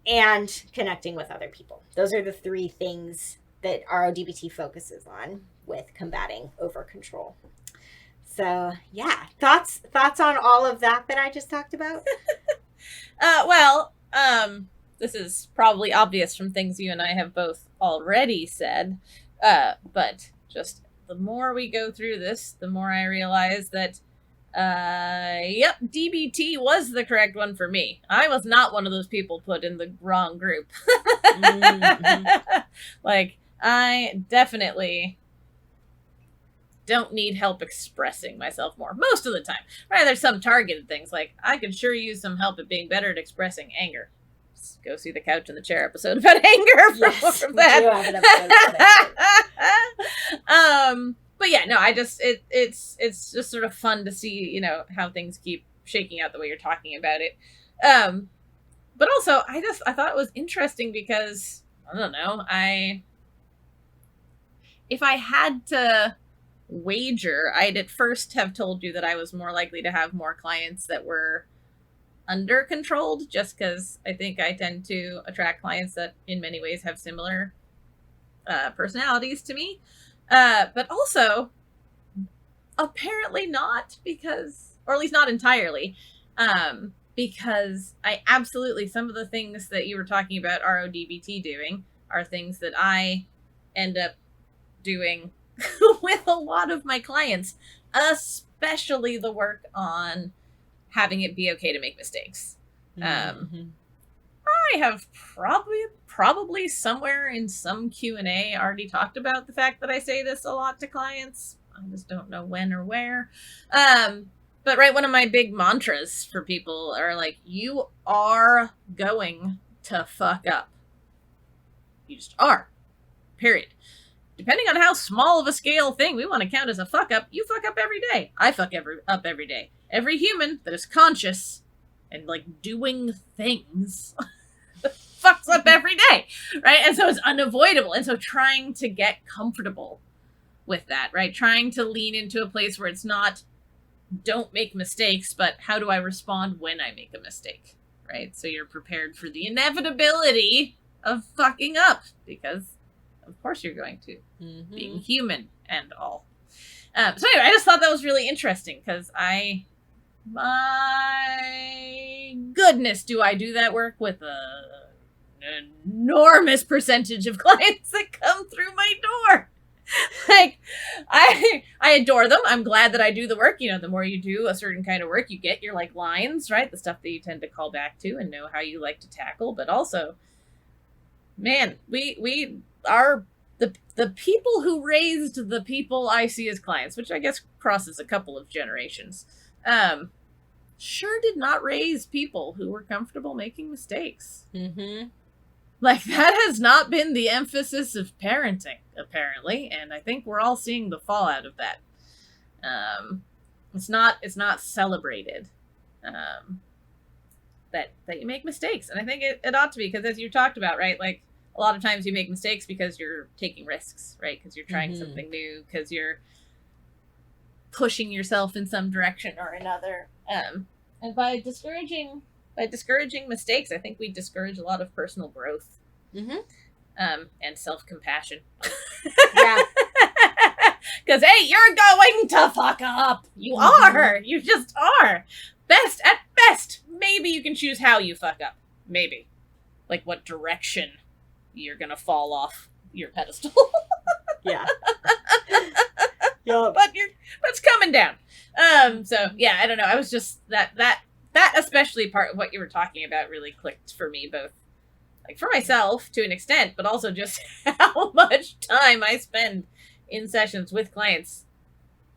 and connecting with other people. Those are the 3 things that RO-DBT focuses on with combating over-control. So, yeah, thoughts on all of that I just talked about? This is probably obvious from things you and I have both already said, but just the more we go through this, the more I realize that, DBT was the correct one for me. I was not one of those people put in the wrong group. Mm-hmm. Like, I definitely don't need help expressing myself more most of the time. Right? There's some targeted things, like I could sure use some help at being better at expressing anger. Just go see the Couch in the Chair episode about anger from that. We do have an episode. But yeah, no, it's just sort of fun to see, how things keep shaking out the way you're talking about it. But also I thought it was interesting because I don't know, if I had to wager, I'd at first have told you that I was more likely to have more clients that were under controlled, just because I think I tend to attract clients that in many ways have similar personalities to me. But also apparently not, because, or at least not entirely, because I absolutely, some of the things that you were talking about RO-DBT doing are things that I end up doing with a lot of my clients, especially the work on having it be okay to make mistakes. I have probably somewhere in some Q&A already talked about the fact that I say this a lot to clients. I just don't know when or where. But right, one of my big mantras for people are like, you are going to fuck up. You just are. Period. Depending on how small of a scale thing we want to count as a fuck up, you fuck up every day. I fuck up every day. Every human that is conscious and like doing things fucks up every day, right? And so it's unavoidable. And so trying to get comfortable with that, right? Trying to lean into a place where it's not don't make mistakes, but how do I respond when I make a mistake, right? So you're prepared for the inevitability of fucking up, because of course you're going to, being human and all. So anyway, I just thought that was really interesting, because my goodness, do I do that work with an enormous percentage of clients that come through my door. Like, I I adore them. I'm glad that I do the work. You know, the more you do a certain kind of work, you get your like lines, right? The stuff that you tend to call back to and know how you like to tackle. But also, man, we are the people who raised the people I see as clients, which I guess crosses a couple of generations, sure did not raise people who were comfortable making mistakes. Mm-hmm. Like, that has not been the emphasis of parenting, apparently, and I think we're all seeing the fallout of that. It's not celebrated that you make mistakes, and I think it ought to be, because as you talked about, right, like, a lot of times you make mistakes because you're taking risks, right, because you're trying something new, because you're pushing yourself in some direction or another, and by discouraging mistakes, I think we discourage a lot of personal growth, and self-compassion. Yeah. Because, hey, you're going to fuck up. You are. You just are. At best, maybe you can choose how you fuck up. Maybe. Like, what direction you're going to fall off your pedestal. Yeah. Yup. But it's coming down. So, yeah, I don't know. I was just, that especially part of what you were talking about really clicked for me, both like for myself to an extent, but also just how much time I spend in sessions with clients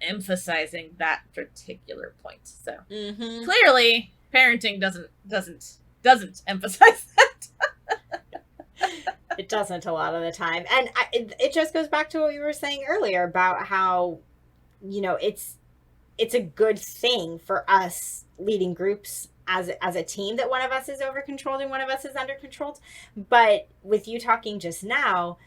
emphasizing that particular point. So clearly parenting doesn't emphasize that. It doesn't a lot of the time. And it just goes back to what you were saying earlier about how, you know, it's a good thing for us leading groups as a team that one of us is over controlled and one of us is under controlled. But with you talking just now,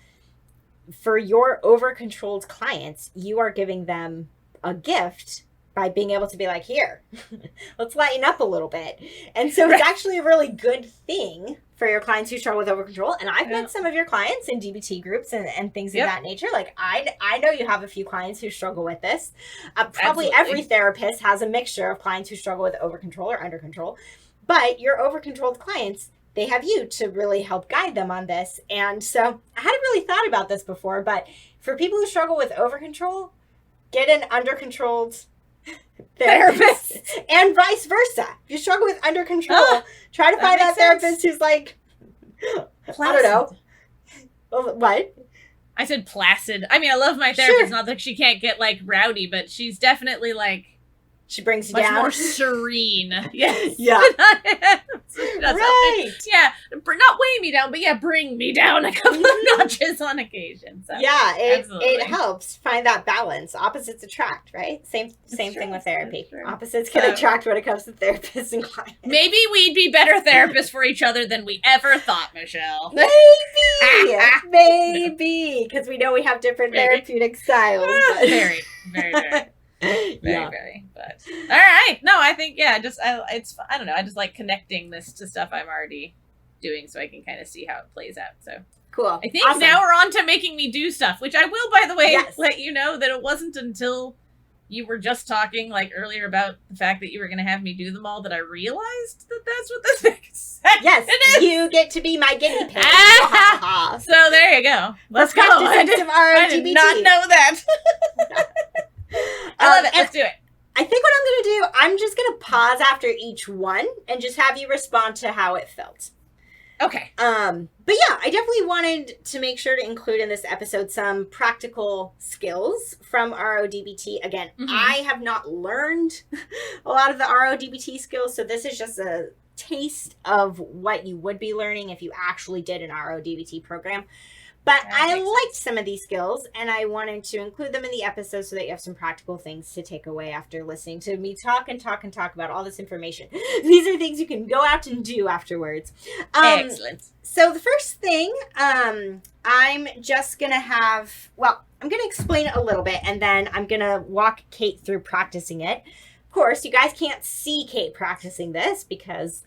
for your over controlled clients, you are giving them a gift by being able to be like, here, let's lighten up a little bit. And so it's actually a really good thing for your clients who struggle with over control. And I've met some of your clients in DBT groups and things of that nature. Like I know you have a few clients who struggle with this. Probably every therapist has a mixture of clients who struggle with over control or under control. But your over controlled clients, they have you to really help guide them on this. And so I hadn't really thought about this before, but for people who struggle with over control, get an under controlled therapist and vice versa. If you struggle with under control, try to find that therapist who's like, placid. I don't know. What? I said placid. I mean, I love my therapist. Not that she can't get like rowdy, but she's definitely like, she brings you much down. more serene. Yes. Yeah. Right. Yeah. Not weigh me down, but yeah, bring me down a couple of notches on occasion. So, yeah, it helps find that balance. Opposites attract, right? Same thing with therapy. Opposites can attract when it comes to therapists and clients. Maybe we'd be better therapists for each other than we ever thought, Michelle. Maybe. Because we know we have different therapeutic styles. But... Very, very, very. Very, but all right. No, I think I don't know. I just like connecting this to stuff I'm already doing, so I can kind of see how it plays out. So cool. I think now we're on to making me do stuff, which I will, by the way, let you know that it wasn't until you were just talking like earlier about the fact that you were going to have me do them all that I realized that that's what this is. Yes, you get to be my guinea pig. So there you go. Let's go. I did not know that. I love it. Let's do it. I think what I'm going to do, I'm just going to pause after each one and just have you respond to how it felt. Okay. But yeah, I definitely wanted to make sure to include in this episode some practical skills from RO-DBT. Again, I have not learned a lot of the RO-DBT skills, so this is just a taste of what you would be learning if you actually did an RO-DBT program. But I liked some of these skills, and I wanted to include them in the episode so that you have some practical things to take away after listening to me talk about all this information. These are things you can go out and do afterwards. Excellent. So the first thing, I'm just going to I'm going to explain it a little bit, and then I'm going to walk Kate through practicing it. Of course, you guys can't see Kate practicing this because...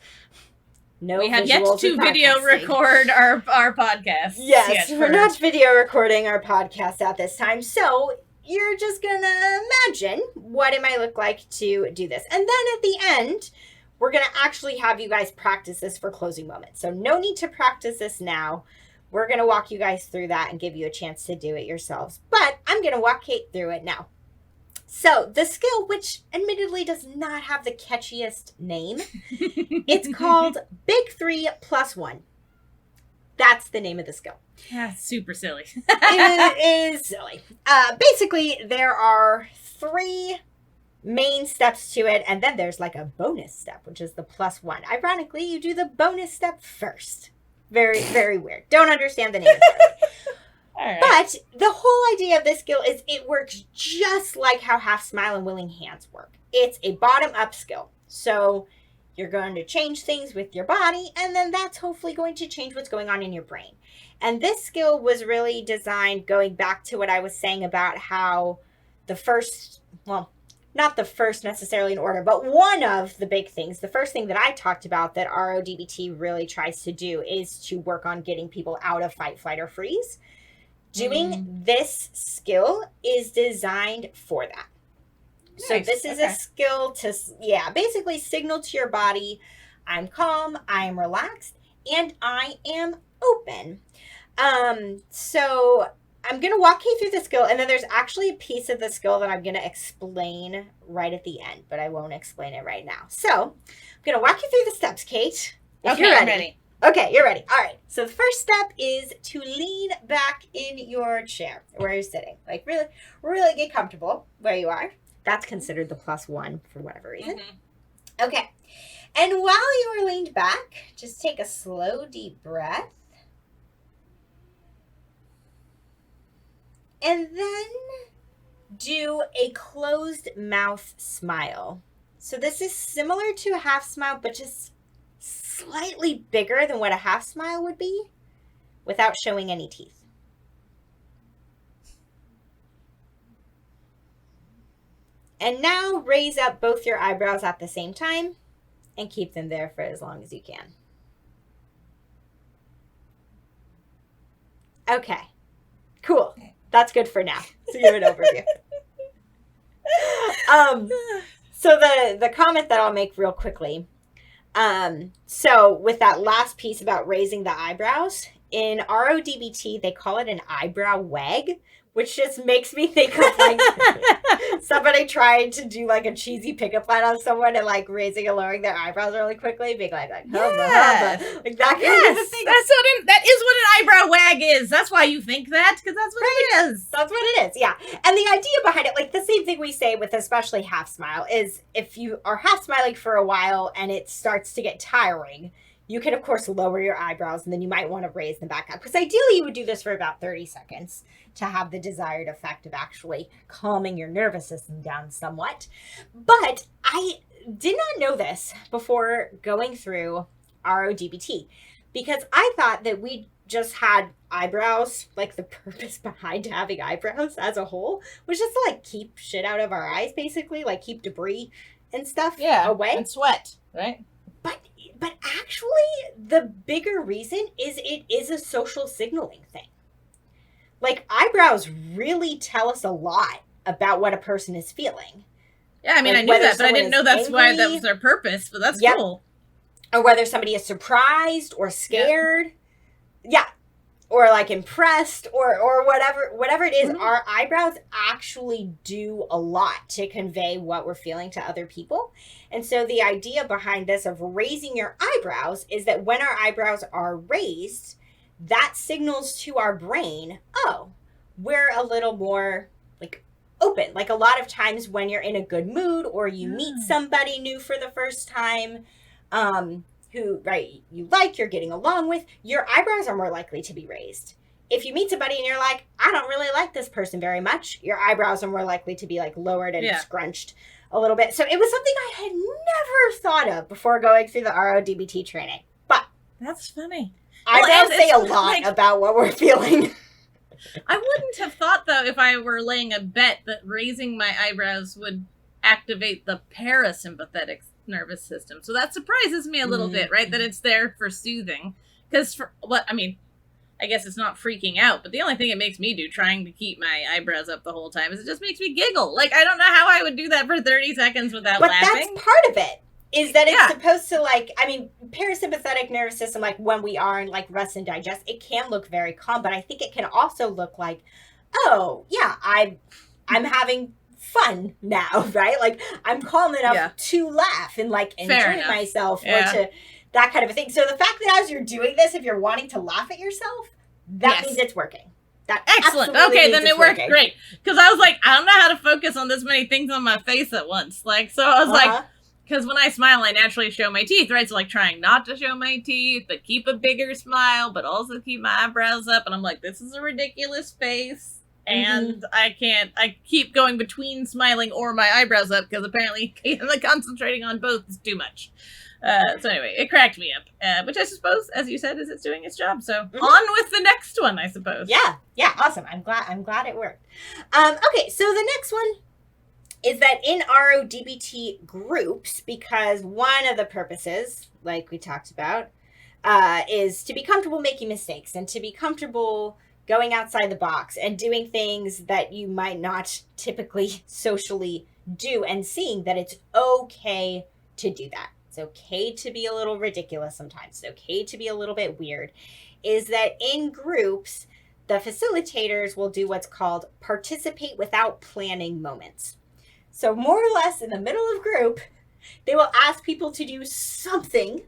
we have yet to video record our podcast. Yes, we're not video recording our podcast at this time. So you're just going to imagine what it might look like to do this. And then at the end, we're going to actually have you guys practice this for closing moments. So no need to practice this now. We're going to walk you guys through that and give you a chance to do it yourselves. But I'm going to walk Kate through it now. So the skill, which admittedly does not have the catchiest name, it's called Big 3 plus 1. That's the name of the skill. Yeah, super silly. It is silly. Basically, there are 3 main steps to it, and then there's like a bonus step, which is the plus 1. Ironically, you do the bonus step first. Very, very weird. Don't understand the name of it. All right. But the whole idea of this skill is it works just like how half smile and willing hands work. It's a bottom-up skill. So you're going to change things with your body, and then that's hopefully going to change what's going on in your brain. And this skill was really designed, going back to what I was saying about how the first, well, not the first necessarily in order, but one of the big things, the first thing that I talked about that RO-DBT really tries to do is to work on getting people out of fight, flight, or freeze. Doing this skill is designed for that. Nice. So this is a skill to, basically signal to your body, I'm calm, I am relaxed, and I am open. So I'm going to walk you through the skill, and then there's actually a piece of the skill that I'm going to explain right at the end, but I won't explain it right now. So I'm going to walk you through the steps, Kate. If you're ready. I'm ready. Okay, you're ready. All right. So the first step is to lean back in your chair where you're sitting. Like really, really get comfortable where you are. That's considered the plus 1 for whatever reason. Mm-hmm. Okay. And while you are leaned back, just take a slow, deep breath. And then do a closed mouth smile. So this is similar to a half smile, but just slightly bigger than what a half smile would be without showing any teeth. And now raise up both your eyebrows at the same time and keep them there for as long as you can. Okay, cool. That's good for now. So give an overview. So the comment that I'll make real quickly. So with that last piece about raising the eyebrows, in RO-DBT, they call it an eyebrow wag, which just makes me think of like somebody trying to do like a cheesy pickup line on someone and like raising and lowering their eyebrows really quickly, being like hubba, hubba, like that kind of thing. That is what an eyebrow wag is. That's why you think that, because that's what it is. That's what it is, yeah. And the idea behind it, like the same thing we say with especially half smile, is if you are half smiling for a while and it starts to get tiring, you can, of course, lower your eyebrows, and then you might want to raise them back up. Because ideally, you would do this for about 30 seconds to have the desired effect of actually calming your nervous system down somewhat. But I did not know this before going through RO-DBT, because I thought that we just had eyebrows, like the purpose behind having eyebrows as a whole was just to like keep shit out of our eyes, basically, like keep debris and stuff away. And sweat, right? But actually, the bigger reason is it is a social signaling thing. Like, eyebrows really tell us a lot about what a person is feeling. Yeah, I mean, like, I knew that, but I didn't know that's why that was their purpose, but that's cool. Or whether somebody is surprised or scared. Yeah. Or, like, impressed or whatever it is. Mm-hmm. Our eyebrows actually do a lot to convey what we're feeling to other people. And so the idea behind this of raising your eyebrows is that when our eyebrows are raised, that signals to our brain, oh, we're a little more like open. Like a lot of times when you're in a good mood or you meet somebody new for the first time, who you like, you're getting along with, your eyebrows are more likely to be raised. If you meet somebody and you're like, I don't really like this person very much, your eyebrows are more likely to be like lowered and scrunched a little bit. So it was something I had never thought of before going through the RO-DBT training. But that's funny. Eyebrows say a lot about what we're feeling. I wouldn't have thought, though, if I were laying a bet that raising my eyebrows would activate the parasympathetic nervous system. So that surprises me a little bit, right? That it's there for soothing. Because I guess it's not freaking out, but the only thing it makes me do trying to keep my eyebrows up the whole time is it just makes me giggle. Like, I don't know how I would do that for 30 seconds without laughing. But that's part of it. Is that it's supposed to, like, I mean, parasympathetic nervous system, like when we are in like rest and digest, it can look very calm, but I think it can also look like, oh yeah, I'm having fun now, right? Like, I'm calm enough to laugh and like enjoy myself or to that kind of a thing. So the fact that as you're doing this, if you're wanting to laugh at yourself, that means it's working. That excellent. Okay, then it worked great. Because I was like, I don't know how to focus on this many things on my face at once. Like, so I was like, because when I smile, I naturally show my teeth, right? So like trying not to show my teeth, but keep a bigger smile, but also keep my eyebrows up. And I'm like, this is a ridiculous face. And I keep going between smiling or my eyebrows up because apparently concentrating on both is too much. So anyway, it cracked me up, which I suppose, as you said, is it's doing its job. So on with the next one, I suppose. Yeah, awesome. I'm glad it worked. Okay, so the next one is that in RO-DBT groups, because one of the purposes, like we talked about, is to be comfortable making mistakes and to be comfortable going outside the box and doing things that you might not typically socially do and seeing that it's okay to do that. It's okay to be a little ridiculous sometimes. It's okay to be a little bit weird. Is that in groups, the facilitators will do what's called participate without planning moments. So more or less in the middle of group, they will ask people to do something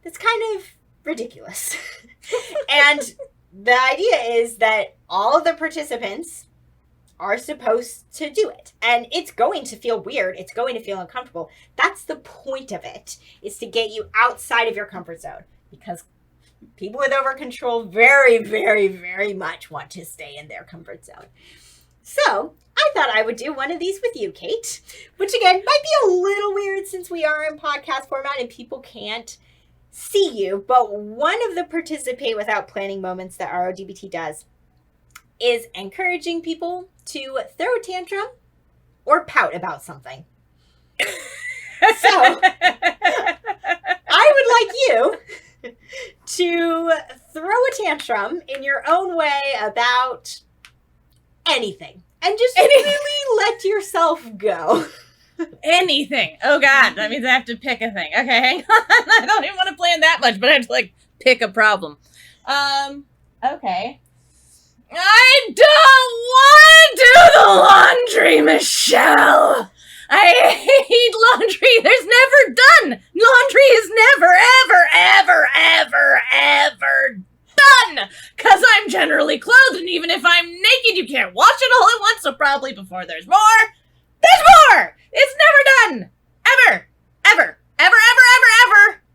that's kind of ridiculous. And the idea is that all of the participants are supposed to do it. And it's going to feel weird. It's going to feel uncomfortable. That's the point of it, is to get you outside of your comfort zone. Because people with over-control very, very, very much want to stay in their comfort zone. So I thought I would do one of these with you, Kate, which again might be a little weird since we are in podcast format and people can't see you. But one of the participate without planning moments that RO-DBT does is encouraging people to throw a tantrum or pout about something. So I would like you to throw a tantrum in your own way about anything and just really let yourself go. Anything. Oh God, that means I have to pick a thing. Okay, hang on. I don't even want to plan that much, but I have to like pick a problem. Okay. I don't want to do the laundry, Michelle. I hate laundry. There's never done. Laundry is never, ever done. Because I'm generally clothed, and even if I'm naked, you can't wash it all at once, so probably before there's more. It's never done.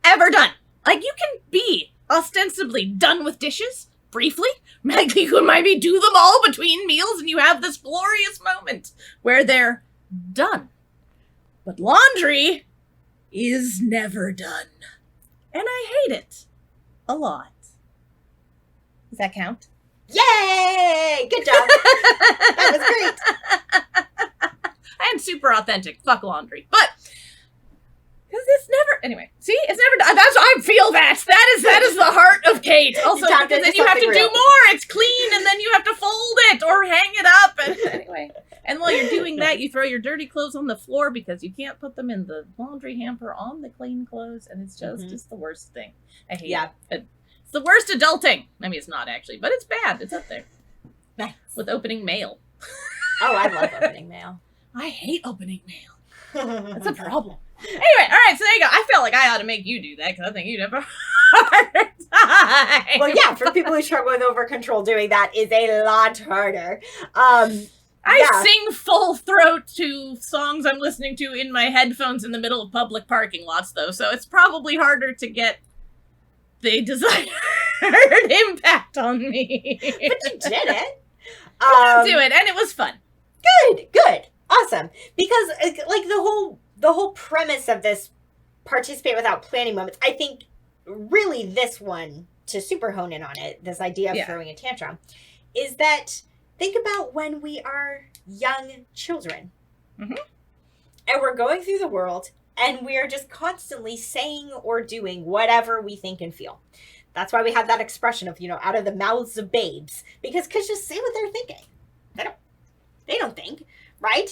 Ever done. Like, you can be ostensibly done with dishes, briefly. Like, you could maybe do them all between meals, and you have this glorious moment where they're done. But laundry is never done. And I hate it. A lot. Does that count? Yay! Good job. That was great. And super authentic. Fuck laundry. But because it's never anyway. See, it's never done. That's I feel that. That is the heart of Kate. Also, because then you have to do more. It's clean, and then you have to fold it or hang it up. And anyway, and while you're doing that, you throw your dirty clothes on the floor because you can't put them in the laundry hamper on the clean clothes, and it's just it's the worst thing. I hate it. It's the worst adulting. I mean, it's not actually, but it's bad. It's up there. Nice. With opening mail. Oh, I love opening mail. I hate opening mail. That's a problem. Anyway, all right, so there you go. I felt like I ought to make you do that because I think you'd have a harder time. Well, yeah, for people who struggle with over-control, doing that is a lot harder. I sing full throat to songs I'm listening to in my headphones in the middle of public parking lots, though, so it's probably harder to get the desired impact on me. But you did it. I did do it, and it was fun. Good. Awesome. Because, like, the whole premise of this participate without planning moments, I think really this one, to super hone in on it, this idea of throwing a tantrum, is that think about when we are young children. Mm-hmm. And we're going through the world, and we are just constantly saying or doing whatever we think and feel. That's why we have that expression of, out of the mouths of babes. Because kids just say what they're thinking. They don't think. Right?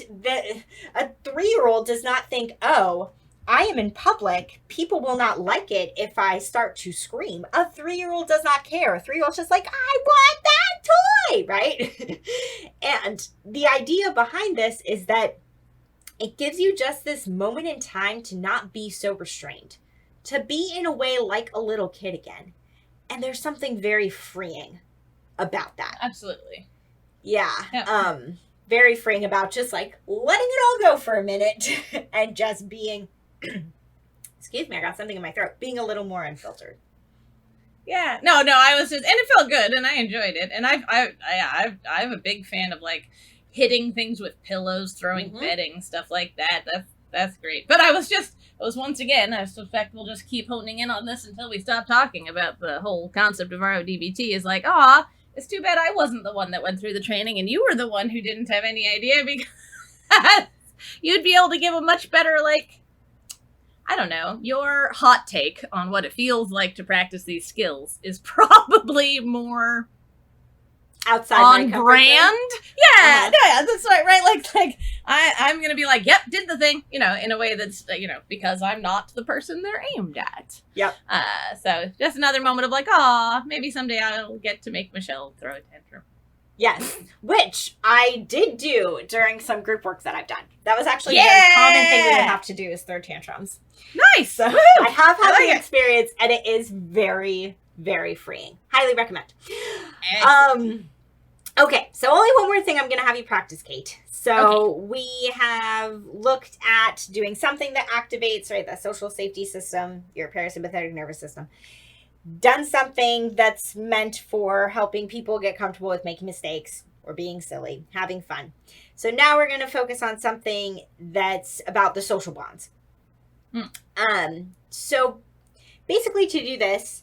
A 3-year-old does not think, oh, I am in public, people will not like it if I start to scream. A 3-year-old does not care. A 3-year-old's just like, I want that toy, right? And the idea behind this is that it gives you just this moment in time to not be so restrained, to be in a way like a little kid again. And there's something very freeing about that. Absolutely. Yeah. Yeah. Very freeing about just like letting it all go for a minute and just being, excuse me, I got something in my throat, being a little more unfiltered. Yeah. No, I was just, and it felt good and I enjoyed it. And I'm a big fan of like hitting things with pillows, throwing bedding, stuff like that. That's great. But I was once again, I suspect we'll just keep honing in on this until we stop talking about the whole concept of RO-DBT is like, it's too bad I wasn't the one that went through the training and you were the one who didn't have any idea, because you'd be able to give a much better, like, I don't know, your hot take on what it feels like to practice these skills is probably more outside on brand. Yeah, yeah, that's right. Like I'm gonna be like, yep, did the thing, in a way that's, because I'm not the person they're aimed at. Yep. So just another moment of like, maybe someday I'll get to make Michelle throw a tantrum. Yes, which I did do during some group work that I've done. That was actually a very common thing we would have to do is throw tantrums. Nice. So I have had the experience, and it is very, very freeing. Highly recommend. Okay, so only one more thing I'm going to have you practice, Kate. So we have looked at doing something that activates, right, the social safety system, your parasympathetic nervous system. Done something that's meant for helping people get comfortable with making mistakes or being silly, having fun. So now we're going to focus on something that's about the social bonds. So basically to do this,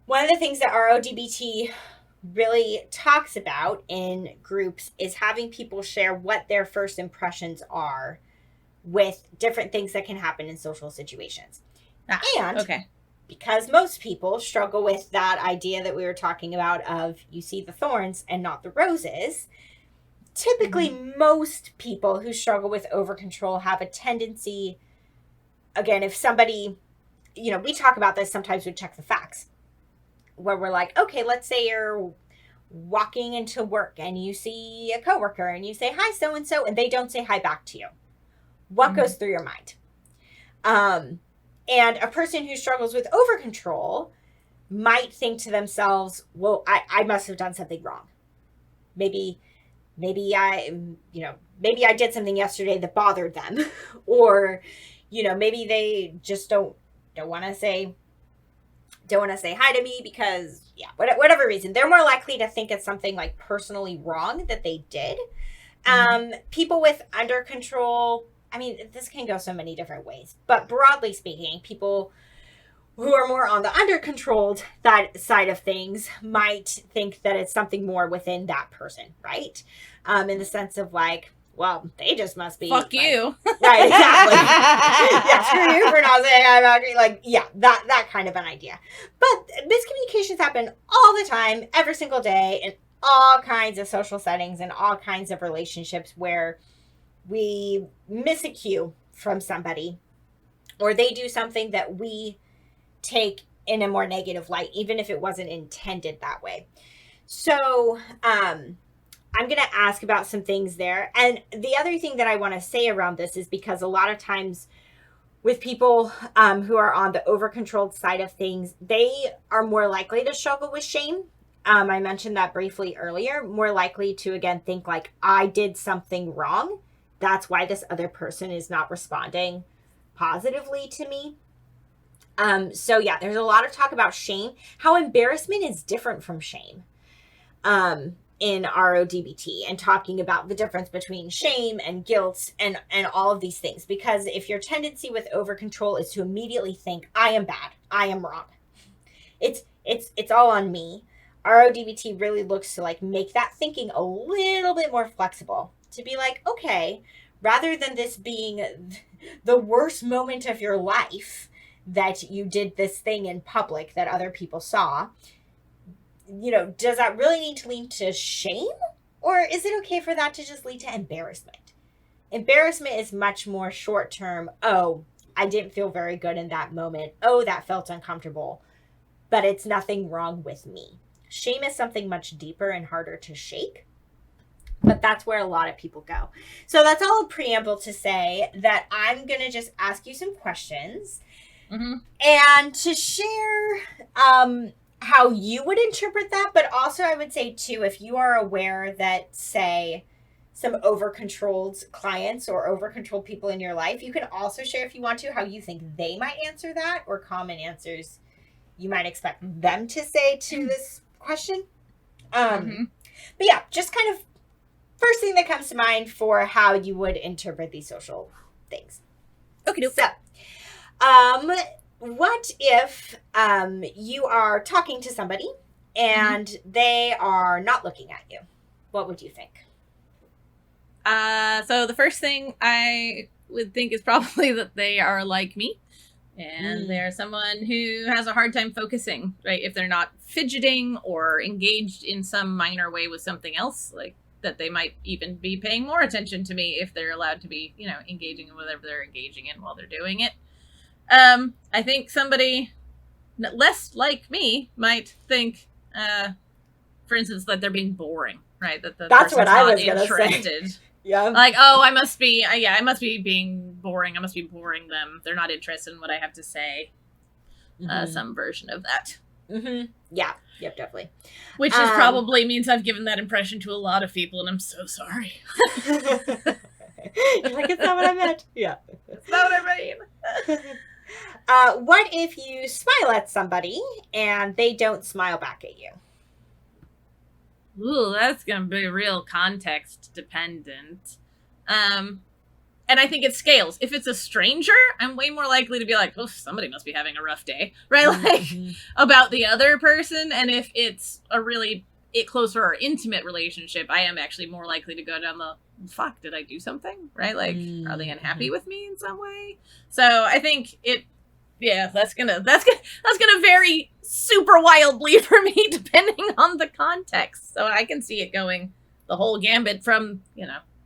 one of the things that RO-DBT really talks about in groups is having people share what their first impressions are with different things that can happen in social situations. Because most people struggle with that idea that we were talking about of you see the thorns and not the roses, typically most people who struggle with over-control have a tendency, again, if somebody, we talk about this sometimes we check the facts, where we're like, okay, let's say you're walking into work and you see a coworker and you say, hi, so-and-so, and they don't say hi back to you. What goes through your mind? And a person who struggles with over-control might think to themselves, well, I must have done something wrong. Maybe I did something yesterday that bothered them. Or, maybe they just don't want to say hi to me because, whatever reason. They're more likely to think it's something like personally wrong that they did. People with under control, this can go so many different ways, but broadly speaking, people who are more on the under controlled side of things might think that it's something more within that person, right? In the sense of like, well, they just must be fuck you, right? Exactly. Yeah, screw you for not saying I'm angry. Like, yeah, that kind of an idea. But miscommunications happen all the time, every single day, in all kinds of social settings and all kinds of relationships where we miss a cue from somebody, or they do something that we take in a more negative light, even if it wasn't intended that way. So, I'm going to ask about some things there. And the other thing that I want to say around this is because a lot of times with people who are on the over-controlled side of things, they are more likely to struggle with shame. I mentioned that briefly earlier, more likely to, again, think like, I did something wrong. That's why this other person is not responding positively to me. So yeah, there's a lot of talk about shame, how embarrassment is different from shame in RO-DBT, and talking about the difference between shame and guilt and all of these things. Because if your tendency with over control is to immediately think, I am bad, I am wrong, it's all on me. RO-DBT really looks to like make that thinking a little bit more flexible, to be like, okay, rather than this being the worst moment of your life that you did this thing in public that other people saw, does that really need to lead to shame? Or is it okay for that to just lead to embarrassment? Embarrassment is much more short term. Oh, I didn't feel very good in that moment. Oh, that felt uncomfortable, but it's nothing wrong with me. Shame is something much deeper and harder to shake, but that's where a lot of people go. So that's all a preamble to say that I'm going to just ask you some questions and to share how you would interpret that. But also I would say too, if you are aware that, say, some over-controlled clients or over-controlled people in your life, you can also share, if you want to, how you think they might answer that, or common answers you might expect them to say to this question. But yeah, just kind of first thing that comes to mind for how you would interpret these social things. Okay. So, what if you are talking to somebody and they are not looking at you? What would you think? So the first thing I would think is probably that they are like me. And they're someone who has a hard time focusing, right? If they're not fidgeting or engaged in some minor way with something else, like that they might even be paying more attention to me if they're allowed to be, engaging in whatever they're engaging in while they're doing it. I think somebody less like me might think, for instance, that they're being boring, right? That the That's person's what I not was going to say. Yeah. Like, oh, I must be being boring. I must be boring them. They're not interested in what I have to say. Some version of that. Yeah. Yep, definitely. Which is probably means I've given that impression to a lot of people, and I'm so sorry. You're like, it's not what I meant. Yeah. It's not what I mean. What if you smile at somebody and they don't smile back at you? Ooh, that's going to be real context dependent. And I think it scales. If it's a stranger, I'm way more likely to be like, oh, somebody must be having a rough day, right? Like, about the other person. And if it's a really closer or intimate relationship, I am actually more likely to go down the, fuck, did I do something? Right? Like, are they unhappy with me in some way? So I think that's gonna vary super wildly for me depending on the context. So I can see it going the whole gambit from,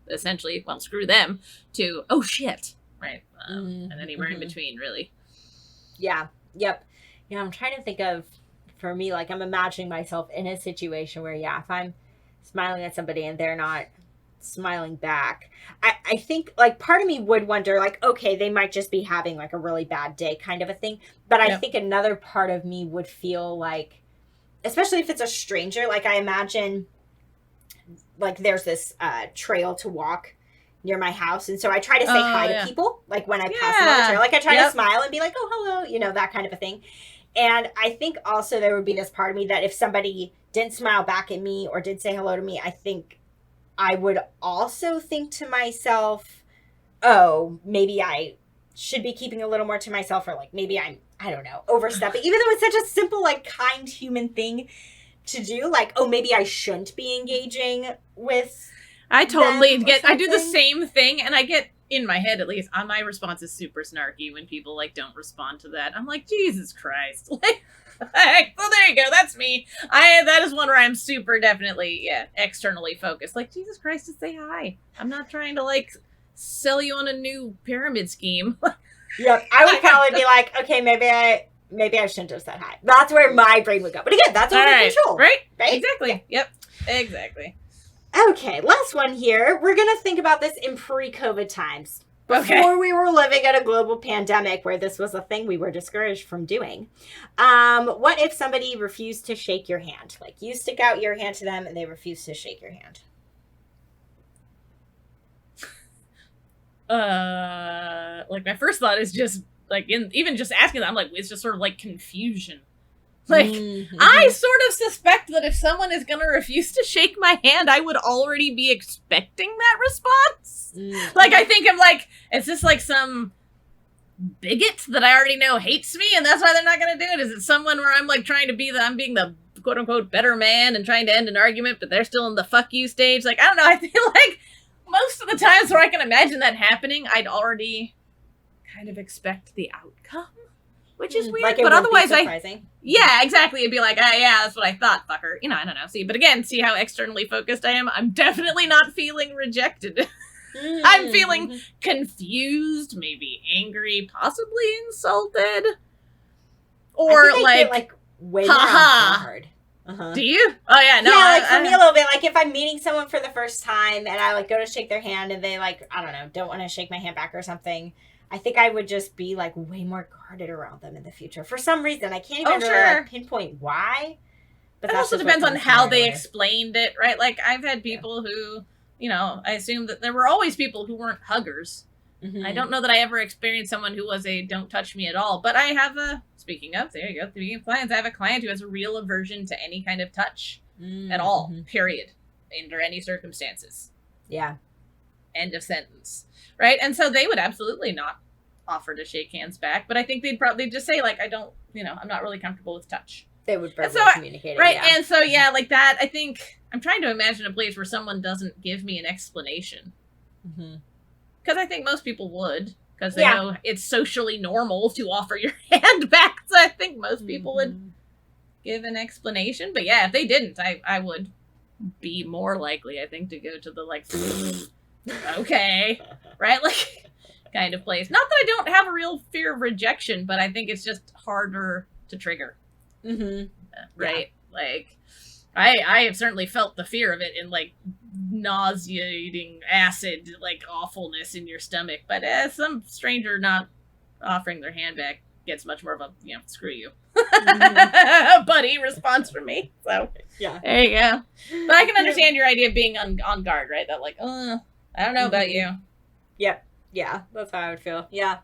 essentially, well, screw them, to, oh shit, right? And anywhere in between, really. Yeah. Yep. Yeah, I'm trying to think of, for me, like, I'm imagining myself in a situation where, if I'm smiling at somebody and they're not smiling back, I think, like, part of me would wonder, like, okay, they might just be having, like, a really bad day kind of a thing. But I think another part of me would feel like, especially if it's a stranger, like, I imagine, like, there's this trail to walk near my house. And so I try to say hi to people, like, when I pass them on the trail. Like, I try to smile and be like, oh, hello, that kind of a thing. And I think also there would be this part of me that if somebody didn't smile back at me or did say hello to me, I think I would also think to myself, oh, maybe I should be keeping a little more to myself, or like maybe I don't know, overstepping, even though it's such a simple, like, kind human thing to do. Like, oh, maybe I shouldn't be engaging with I totally get, I do the same thing, and I get, in my head at least, my response is super snarky when people, like, don't respond to that. I'm like, Jesus Christ. Like, well, there you go. That's me. That is one where I'm super definitely, externally focused. Like, Jesus Christ, just say hi. I'm not trying to, like, sell you on a new pyramid scheme. Yep. I would probably be like, okay, maybe I shouldn't have said hi. That's where my brain would go. But again, that's under control. Right? Exactly. Yeah. Yep. Exactly. Okay, last one here. We're going to think about this in pre-COVID times. Before we were living in a global pandemic where this was a thing we were discouraged from doing. What if somebody refused to shake your hand? Like, you stick out your hand to them and they refuse to shake your hand. Like, my first thought is just, like, even just asking that, I'm like, it's just sort of like confusion. Like, I sort of suspect that if someone is going to refuse to shake my hand, I would already be expecting that response. Like, I think I'm like, is this like some bigot that I already know hates me and that's why they're not going to do it? Is it someone where I'm like trying to be I'm being the quote unquote better man and trying to end an argument, but they're still in the fuck you stage? Like, I don't know. I feel like most of the times where I can imagine that happening, I'd already kind of expect the outcome. Which is weird, like, but otherwise yeah, exactly. It'd be like, yeah, that's what I thought, fucker. I don't know. See, but again, see how externally focused I am? I'm definitely not feeling rejected. I'm feeling confused, maybe angry, possibly insulted. Or like way more hard. Do you? Oh yeah, no. Yeah, for me a little bit. Like if I'm meeting someone for the first time and I like go to shake their hand and they like, I don't know, don't want to shake my hand back or something, I think I would just be like way more guarded around them in the future for some reason. I can't even really like, pinpoint why. But it also depends on how they explained it, right? Like I've had people who, I assume that there were always people who weren't huggers. Mm-hmm. I don't know that I ever experienced someone who was a don't touch me at all, but I have speaking of clients, I have a client who has a real aversion to any kind of touch at all, period, under any circumstances. Yeah. End of sentence. Right? And so they would absolutely not offer to shake hands back, but I think they'd probably just say like, I don't, I'm not really comfortable with touch. They would verbally communicate it. Right. Yeah. And so, like that, I think I'm trying to imagine a place where someone doesn't give me an explanation. Because I think most people would, because they know it's socially normal to offer your hand back. So I think most people would give an explanation. But yeah, if they didn't, I would be more likely, I think, to go to the like, okay, right? Like kind of place. Not that I don't have a real fear of rejection, but I think it's just harder to trigger. Right? Yeah. Like I have certainly felt the fear of it in like nauseating acid, like awfulness in your stomach, but some stranger not offering their hand back gets much more of a screw you buddy response from me. So yeah, there you go. But I can understand your idea of being on guard, right? That like I don't know about you. Yep. Yeah, that's how I would feel. Yeah.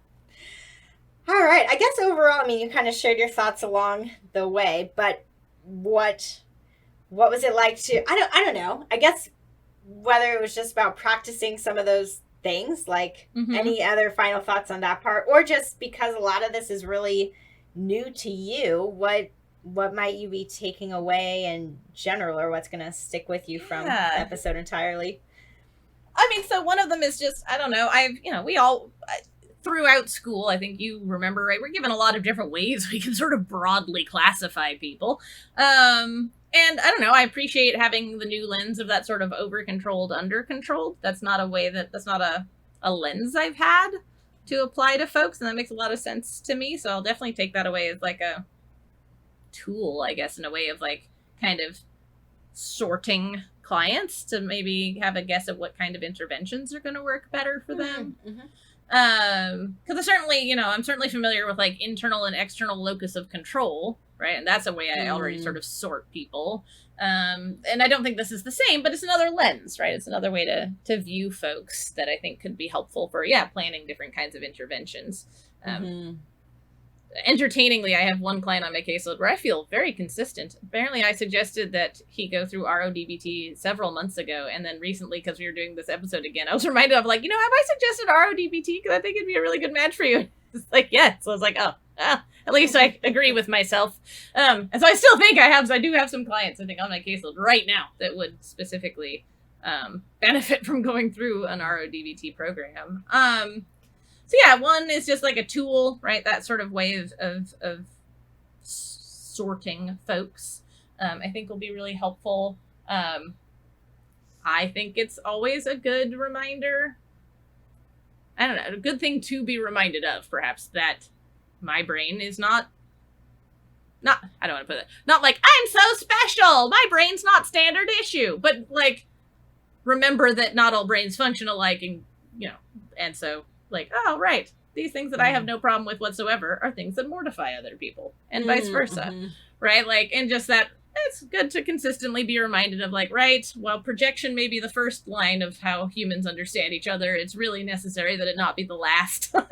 All right. I guess overall, I mean, you kind of shared your thoughts along the way, but what was it like to, I don't know. I guess whether it was just about practicing some of those things, like any other final thoughts on that part, or just because a lot of this is really new to you, what might you be taking away in general, or what's going to stick with you from the episode entirely? I mean, so one of them is just, I don't know, we all, throughout school, I think you remember, right, we're given a lot of different ways we can sort of broadly classify people. And I don't know, I appreciate having the new lens of that sort of over-controlled, under-controlled. That's not a lens I've had to apply to folks, and that makes a lot of sense to me. So I'll definitely take that away as like a tool, I guess, in a way of like kind of sorting clients to maybe have a guess at what kind of interventions are going to work better for them. Because I'm certainly familiar with like internal and external locus of control, right? And that's a way I already sort of sort people. And I don't think this is the same, but it's another lens, right? It's another way to view folks that I think could be helpful for, planning different kinds of interventions. Entertainingly, I have one client on my caseload where I feel very consistent. Apparently, I suggested that he go through RO-DBT several months ago, and then recently, because we were doing this episode again, I was reminded of like, have I suggested RO-DBT? Because I think it'd be a really good match for you. It's like, yeah. So I was like, at least I agree with myself. And so I still think I do have some clients, I think, on my caseload right now that would specifically benefit from going through an RO-DBT program. So yeah, one is just like a tool, right? That sort of way of sorting folks, I think will be really helpful. I think it's always a good reminder. I don't know, a good thing to be reminded of, perhaps, that my brain is not, I don't want to put it, not like, I'm so special, my brain's not standard issue, but like, remember that not all brains function alike, and so, like, oh, right, these things that I have no problem with whatsoever are things that mortify other people, and vice versa, right? Like, and just that, it's good to consistently be reminded of, like, right, while projection may be the first line of how humans understand each other, it's really necessary that it not be the last. Yeah.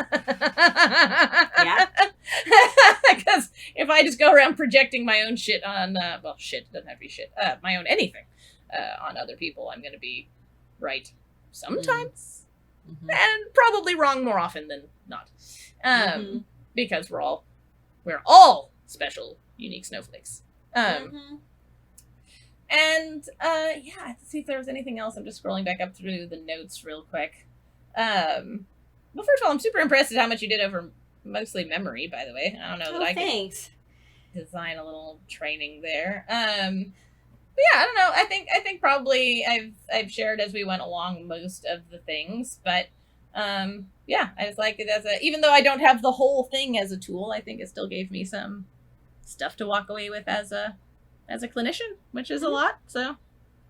Because if I just go around projecting my own shit on, shit, doesn't have to be shit, my own anything on other people, I'm going to be right sometimes. And probably wrong more often than not. Because we're all special, unique snowflakes. And let's see if there was anything else. I'm just scrolling back up through the notes real quick. Well, first of all, I'm super impressed at how much you did over mostly memory, by the way. I don't know that I thanks. could design a little training there. Yeah, I don't know. I think probably I've shared as we went along most of the things, but yeah, I just like it as even though I don't have the whole thing as a tool, I think it still gave me some stuff to walk away with as a clinician, which is a lot. So,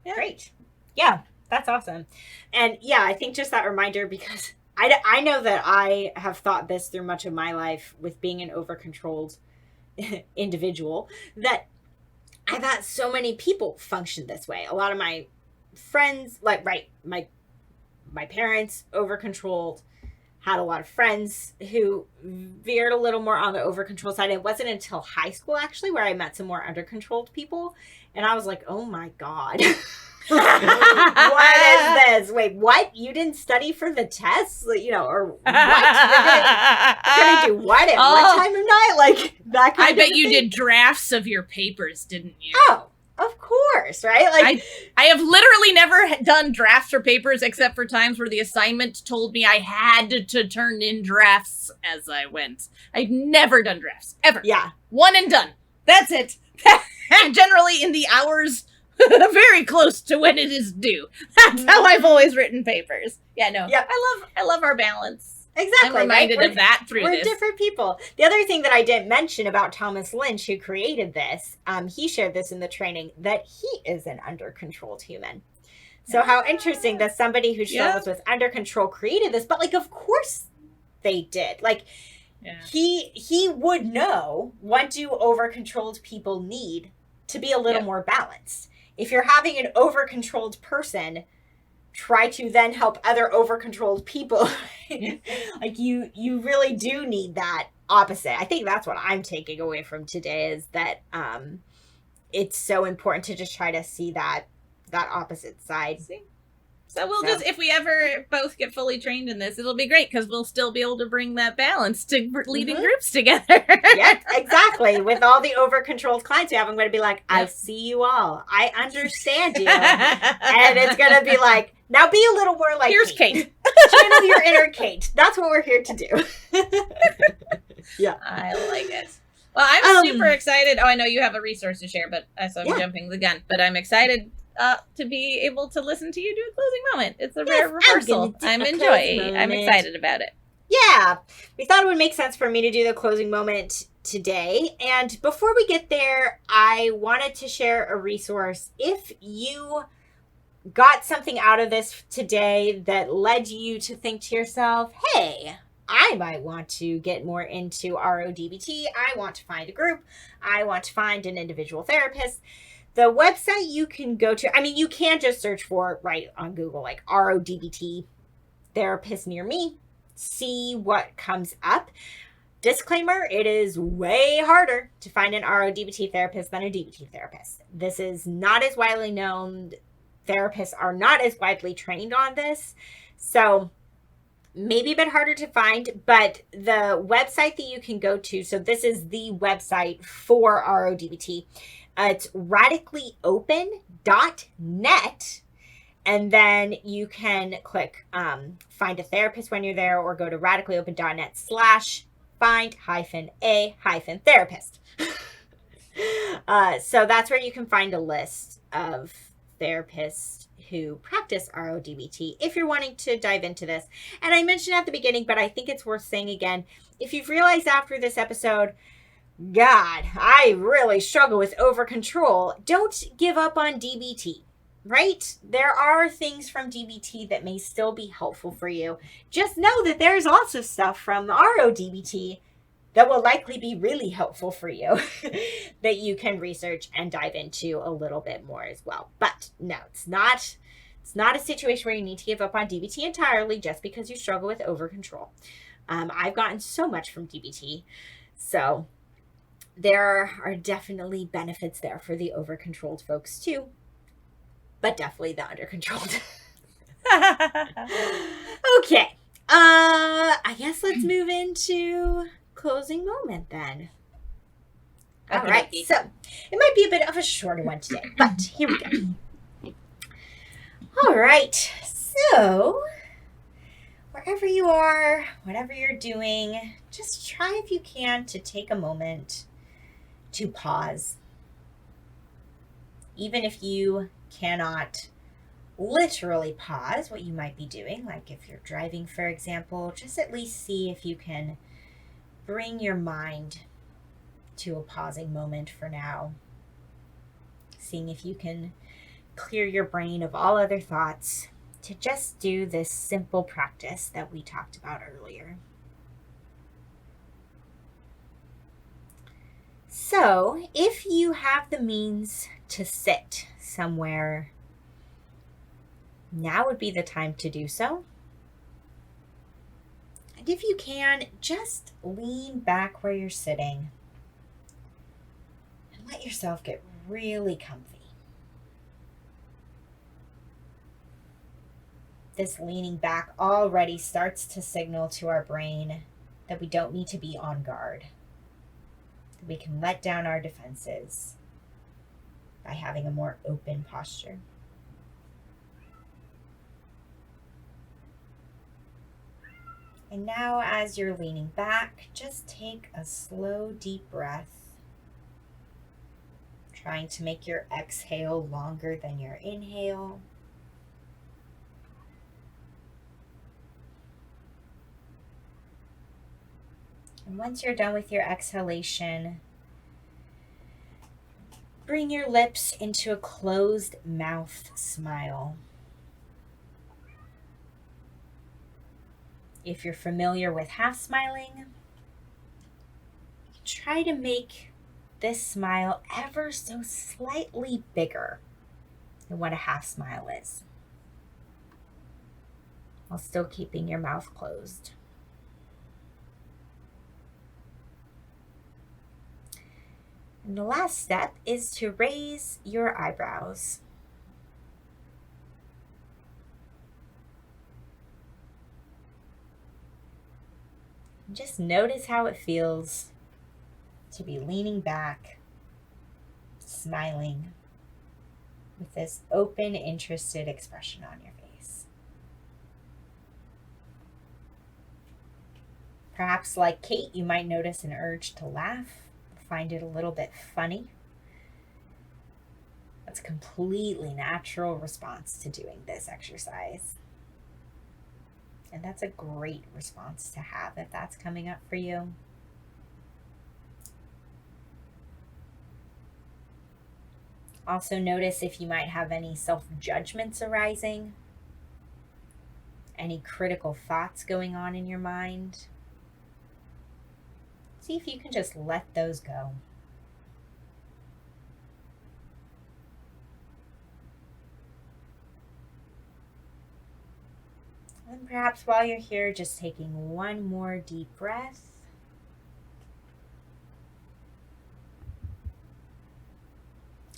yeah. Great. Yeah, that's awesome. And yeah, I think just that reminder, because I know that I have thought this through much of my life with being an over-controlled individual, that I've had so many people function this way. A lot of my friends, like, my parents over-controlled, had a lot of friends who veered a little more on the over-control side. It wasn't until high school, actually, where I met some more under-controlled people. And I was like, oh my God. What is this? Wait, what? You didn't study for the tests? Or what? You're gonna do what at what time of night? Like, that kind I of bet you thing? did drafts of your papers, didn't you? Oh, of course, right? Like, I have literally never done drafts for papers except for times where the assignment told me I had to turn in drafts as I went. I've never done drafts, ever. yeah. One and done. That's it. And generally in the hours very close to when it is due. That's how I've always written papers. Yeah, no. Yep. I love our balance. Exactly. I'm reminded right? of that through We're this. different people. The other thing that I didn't mention about Thomas Lynch, who created this, he shared this in the training, that he is an under-controlled human. So how interesting that somebody who struggles with under control created this, but like, of course they did. Like, he would know what do over-controlled people need to be a little more balanced. If you're having an over-controlled person, try to then help other over-controlled people. Like, you really do need that opposite. I think that's what I'm taking away from today, is that it's so important to just try to see that opposite side. So we'll just, if we ever both get fully trained in this, it'll be great because we'll still be able to bring that balance to leading groups together. Yeah, exactly. With all the over-controlled clients we have, I'm going to be like, I see you all. I understand you. And it's going to be like, now be a little more like Here's Kate. Channel your inner Kate. That's what we're here to do. Yeah. I like it. Well, I'm super excited. Oh, I know you have a resource to share, but so I'm jumping the gun. But I'm excited to be able to listen to you do a closing moment. It's a rare rehearsal. I'm excited about it. Yeah. We thought it would make sense for me to do the closing moment today. And before we get there, I wanted to share a resource. If you got something out of this today that led you to think to yourself, hey, I might want to get more into RO-DBT. I want to find a group. I want to find an individual therapist. The website you can go to, I mean, you can just search for, right, on Google, like RO-DBT therapist near me, see what comes up. Disclaimer, it is way harder to find an RO-DBT therapist than a DBT therapist. This is not as widely known. Therapists are not as widely trained on this. So maybe a bit harder to find, but the website that you can go to, so this is the website for RO-DBT. It's radicallyopen.net. And then you can click find a therapist when you're there, or go to radicallyopen.net/find-a-therapist. So that's where you can find a list of therapists who practice RO-DBT if you're wanting to dive into this. And I mentioned at the beginning, but I think it's worth saying again, if you've realized after this episode, God, I really struggle with over-control, don't give up on DBT, right? There are things from DBT that may still be helpful for you. Just know that there's also stuff from RO-DBT that will likely be really helpful for you that you can research and dive into a little bit more as well. But no, it's not a situation where you need to give up on DBT entirely just because you struggle with over-control. I've gotten so much from DBT, so there are definitely benefits there for the over-controlled folks too, but definitely the under-controlled. Okay. I guess let's move into closing moment then. All right. So it might be a bit of a shorter one today, but here we go. All right. So wherever you are, whatever you're doing, just try, if you can, to take a moment to pause. Even if you cannot literally pause what you might be doing, like if you're driving, for example, just at least see if you can bring your mind to a pausing moment for now. Seeing if you can clear your brain of all other thoughts to just do this simple practice that we talked about earlier. So, if you have the means to sit somewhere, now would be the time to do so. And if you can, just lean back where you're sitting and let yourself get really comfy. This leaning back already starts to signal to our brain that we don't need to be on guard. That we can let down our defenses by having a more open posture. And now, as you're leaning back, just take a slow, deep breath, trying to make your exhale longer than your inhale. And once you're done with your exhalation, bring your lips into a closed mouth smile. If you're familiar with half smiling, try to make this smile ever so slightly bigger than what a half smile is, while still keeping your mouth closed. And the last step is to raise your eyebrows. And just notice how it feels to be leaning back, smiling, with this open, interested expression on your face. Perhaps like Kate, you might notice an urge to laugh. Find it a little bit funny. That's a completely natural response to doing this exercise. And that's a great response to have if that's coming up for you. Also notice if you might have any self-judgments arising, any critical thoughts going on in your mind. See if you can just let those go. And perhaps while you're here, just taking one more deep breath.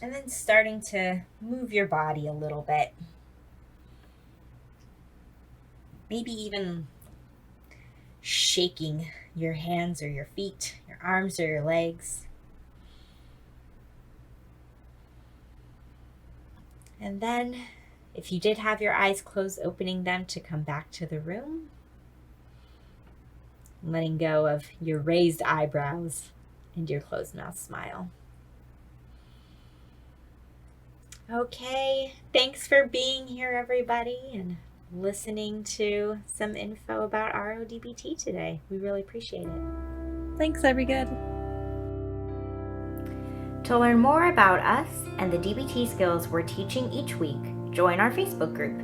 And then starting to move your body a little bit. Maybe even shaking your hands or your feet, your arms or your legs. And then, if you did have your eyes closed, opening them to come back to the room. Letting go of your raised eyebrows and your closed mouth smile. Okay, thanks for being here, everybody, and listening to some info about RO-DBT today. We really appreciate it. Thanks, Everygood. To learn more about us and the DBT skills we're teaching each week, join our Facebook group.